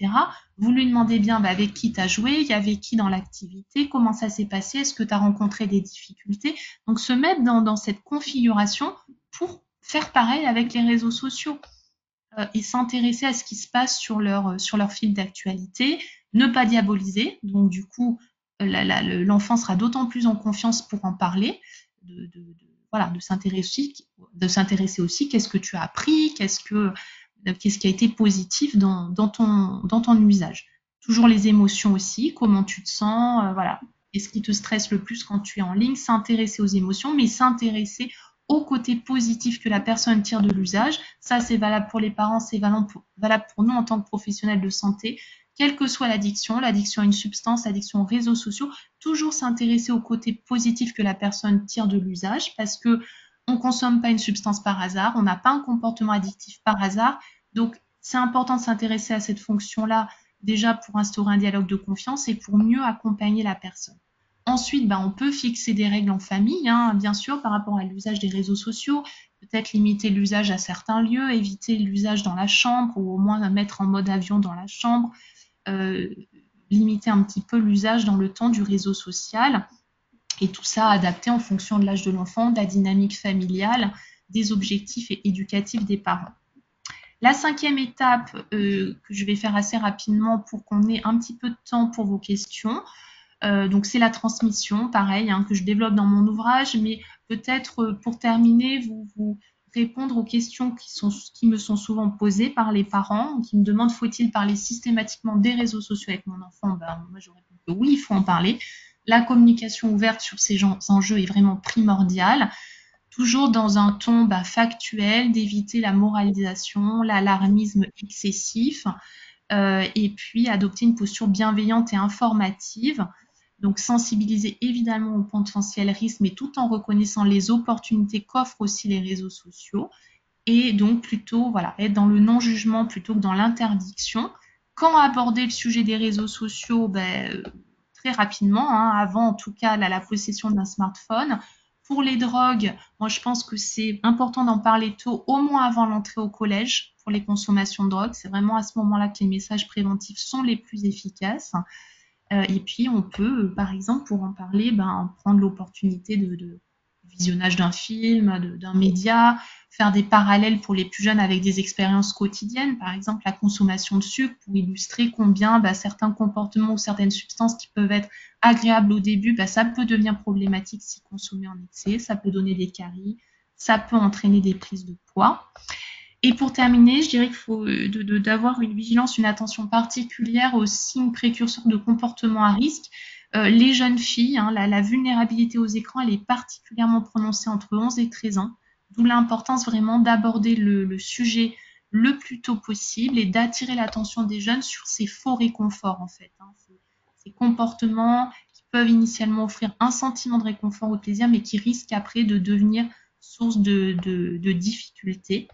Vous lui demandez bien avec qui tu as joué, il y avait qui dans l'activité, comment ça s'est passé, est-ce que tu as rencontré des difficultés. Donc se mettre dans cette configuration pour faire pareil avec les réseaux sociaux et s'intéresser à ce qui se passe sur leur fil d'actualité, ne pas diaboliser. Donc, du coup, l'enfant sera d'autant plus en confiance pour en parler, voilà, de s'intéresser aussi qu'est-ce que tu as appris, qu'est-ce qui a été positif dans ton usage. Toujours les émotions aussi, comment tu te sens, voilà. Qu'est-ce qui te stresse le plus quand tu es en ligne? S'intéresser aux émotions, mais s'intéresser au côté positif que la personne tire de l'usage. Ça, c'est valable pour les parents, c'est valable pour nous en tant que professionnels de santé. Quelle que soit l'addiction à une substance, l'addiction aux réseaux sociaux, toujours s'intéresser au côté positif que la personne tire de l'usage parce que on ne consomme pas une substance par hasard, on n'a pas un comportement addictif par hasard. Donc, c'est important de s'intéresser à cette fonction-là déjà pour instaurer un dialogue de confiance et pour mieux accompagner la personne. Ensuite, on peut fixer des règles en famille, hein, bien sûr, par rapport à l'usage des réseaux sociaux, peut-être limiter l'usage à certains lieux, éviter l'usage dans la chambre ou au moins mettre en mode avion dans la chambre, euh, limiter un petit peu l'usage dans le temps du réseau social et tout ça adapté en fonction de l'âge de l'enfant, de la dynamique familiale, des objectifs et éducatifs des parents. La cinquième étape que je vais faire assez rapidement pour qu'on ait un petit peu de temps pour vos questions, donc c'est la transmission, pareil, hein, que je développe dans mon ouvrage, mais peut-être pour terminer, vous répondre aux questions qui me sont souvent posées par les parents, qui me demandent faut-il parler systématiquement des réseaux sociaux avec mon enfant? Moi je réponds que oui, il faut en parler. La communication ouverte sur ces enjeux est vraiment primordiale, toujours dans un ton factuel, d'éviter la moralisation, l'alarmisme excessif, et puis adopter une posture bienveillante et informative. Donc sensibiliser évidemment au potentiel risque, mais tout en reconnaissant les opportunités qu'offrent aussi les réseaux sociaux. Et donc plutôt être dans le non-jugement plutôt que dans l'interdiction. Quand aborder le sujet des réseaux sociaux? Très rapidement, hein, avant en tout cas la possession d'un smartphone. Pour les drogues, moi je pense que c'est important d'en parler tôt, au moins avant l'entrée au collège pour les consommations de drogue. C'est vraiment à ce moment-là que les messages préventifs sont les plus efficaces. Et puis on peut, par exemple, pour en parler, prendre l'opportunité de visionnage d'un film, d'un média, faire des parallèles pour les plus jeunes avec des expériences quotidiennes, par exemple la consommation de sucre, pour illustrer combien certains comportements ou certaines substances qui peuvent être agréables au début, ça peut devenir problématique si consommé en excès, ça peut donner des caries, ça peut entraîner des prises de poids. Et pour terminer, je dirais qu'il faut d'avoir une vigilance, une attention particulière aux signes précurseurs de comportement à risque. Les jeunes filles, hein, la vulnérabilité aux écrans, elle est particulièrement prononcée entre 11 et 13 ans. D'où l'importance vraiment d'aborder le sujet le plus tôt possible et d'attirer l'attention des jeunes sur ces faux réconforts en fait, hein, ces comportements qui peuvent initialement offrir un sentiment de réconfort ou de plaisir, mais qui risquent après de devenir source de difficultés.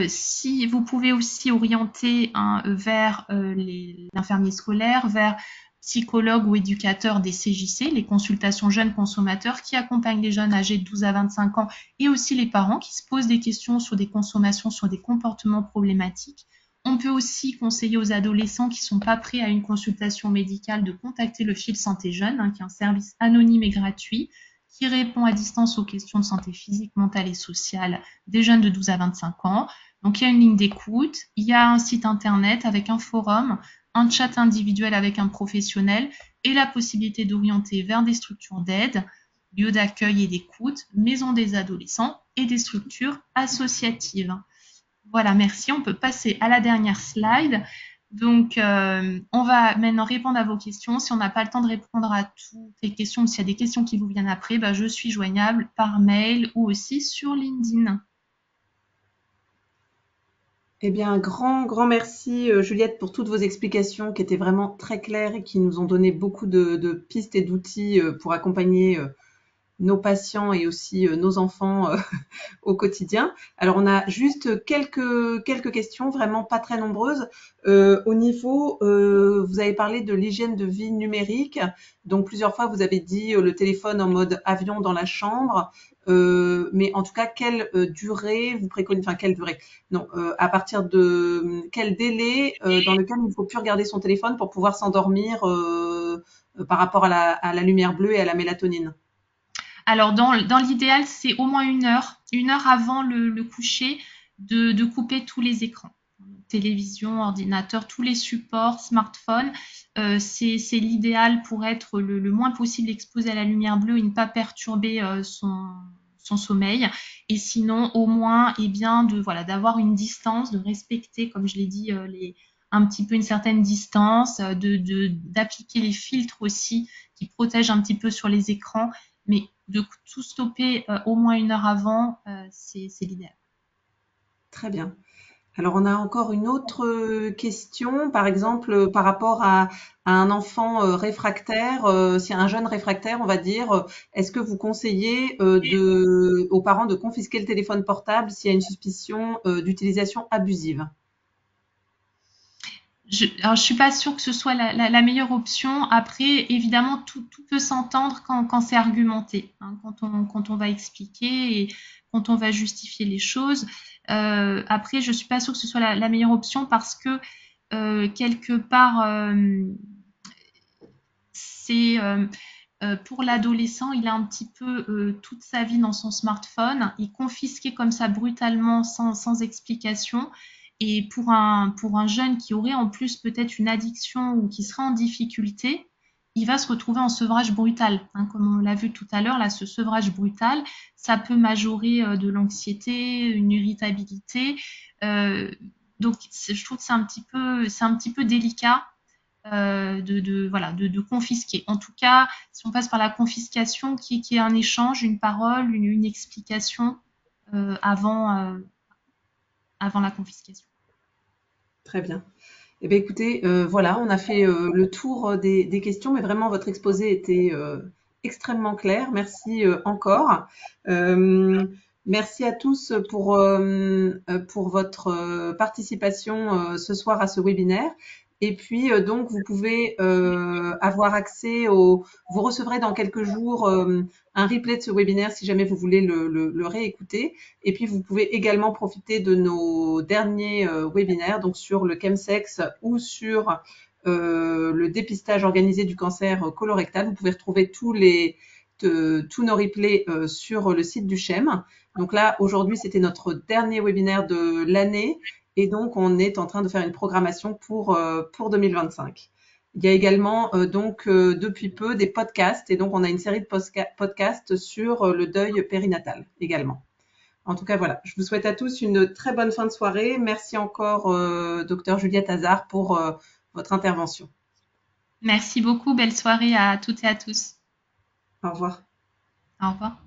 Si vous pouvez aussi orienter vers l'infirmier scolaire, vers psychologue ou éducateur des CJC, les consultations jeunes consommateurs, qui accompagnent les jeunes âgés de 12 à 25 ans et aussi les parents qui se posent des questions sur des consommations, sur des comportements problématiques. On peut aussi conseiller aux adolescents qui ne sont pas prêts à une consultation médicale de contacter le fil santé jeune, hein, qui est un service anonyme et gratuit qui répond à distance aux questions de santé physique, mentale et sociale des jeunes de 12 à 25 ans. Donc il y a une ligne d'écoute, il y a un site internet avec un forum, un chat individuel avec un professionnel et la possibilité d'orienter vers des structures d'aide, lieux d'accueil et d'écoute, maisons des adolescents et des structures associatives. Voilà, merci. On peut passer à la dernière slide. Donc, on va maintenant répondre à vos questions. Si on n'a pas le temps de répondre à toutes les questions ou s'il y a des questions qui vous viennent après, bah, je suis joignable par mail ou aussi sur LinkedIn. Eh bien, un grand merci, Juliette, pour toutes vos explications qui étaient vraiment très claires et qui nous ont donné beaucoup de pistes et d'outils pour accompagner nos patients et aussi nos enfants au quotidien. Alors, on a juste quelques questions, vraiment pas très nombreuses. Au niveau, vous avez parlé de l'hygiène de vie numérique. Donc, plusieurs fois, vous avez dit le téléphone en mode avion dans la chambre. Mais en tout cas, quelle durée vous préconisez, enfin, quelle durée? Non, à partir de quel délai dans lequel il ne faut plus regarder son téléphone pour pouvoir s'endormir par rapport à la lumière bleue et à la mélatonine? Alors, dans l'idéal, c'est au moins une heure avant le coucher, de couper tous les écrans. Télévision, ordinateur, tous les supports, smartphone, c'est l'idéal pour être le moins possible exposé à la lumière bleue et ne pas perturber son sommeil. Et sinon, au moins, eh bien, voilà, d'avoir une distance, de respecter, comme je l'ai dit, un petit peu une certaine distance, d'appliquer les filtres aussi qui protègent un petit peu sur les écrans, mais de tout stopper au moins une heure avant, c'est l'idéal. Très bien. Alors, on a encore une autre question, par exemple, par rapport à un enfant réfractaire, si un jeune réfractaire, on va dire, est-ce que vous conseillez aux parents de confisquer le téléphone portable s'il y a une suspicion d'utilisation abusive? Alors, je suis pas sûre que ce soit la meilleure option. Après, évidemment, tout peut s'entendre quand c'est argumenté, hein, quand on va expliquer et quand on va justifier les choses. Après, je suis pas sûre que ce soit la meilleure option parce que quelque part, c'est pour l'adolescent, il a un petit peu toute sa vie dans son smartphone, il est confisqué comme ça brutalement sans explication. Et pour un jeune qui aurait en plus peut-être une addiction ou qui serait en difficulté, il va se retrouver en sevrage brutal, hein, comme on l'a vu tout à l'heure. Là, ce sevrage brutal, ça peut majorer l'anxiété, une irritabilité. Euh, donc, je trouve que c'est un petit peu délicat voilà, de confisquer. En tout cas, si on passe par la confiscation, qui est un échange, une parole, une explication avant la confiscation. Très bien. Eh bien, écoutez, voilà, on a fait le tour des questions, mais vraiment, votre exposé était extrêmement clair. Merci encore. Euh, Merci à tous pour votre participation ce soir à ce webinaire. Et puis, donc, vous pouvez avoir accès vous recevrez dans quelques jours un replay de ce webinaire si jamais vous voulez le réécouter. Et puis, vous pouvez également profiter de nos derniers webinaires, donc sur le chemsex ou sur le dépistage organisé du cancer colorectal. Vous pouvez retrouver tous nos replays sur le site du CHEM. Donc là, aujourd'hui, c'était notre dernier webinaire de l'année. Et donc, on est en train de faire une programmation pour 2025. Il y a également donc depuis peu des podcasts et donc on a une série de podcasts sur le deuil périnatal également. En tout cas, voilà, je vous souhaite à tous une très bonne fin de soirée. Merci encore, docteur Juliette Hazard, pour votre intervention. Merci beaucoup. Belle soirée à toutes et à tous. Au revoir. Au revoir.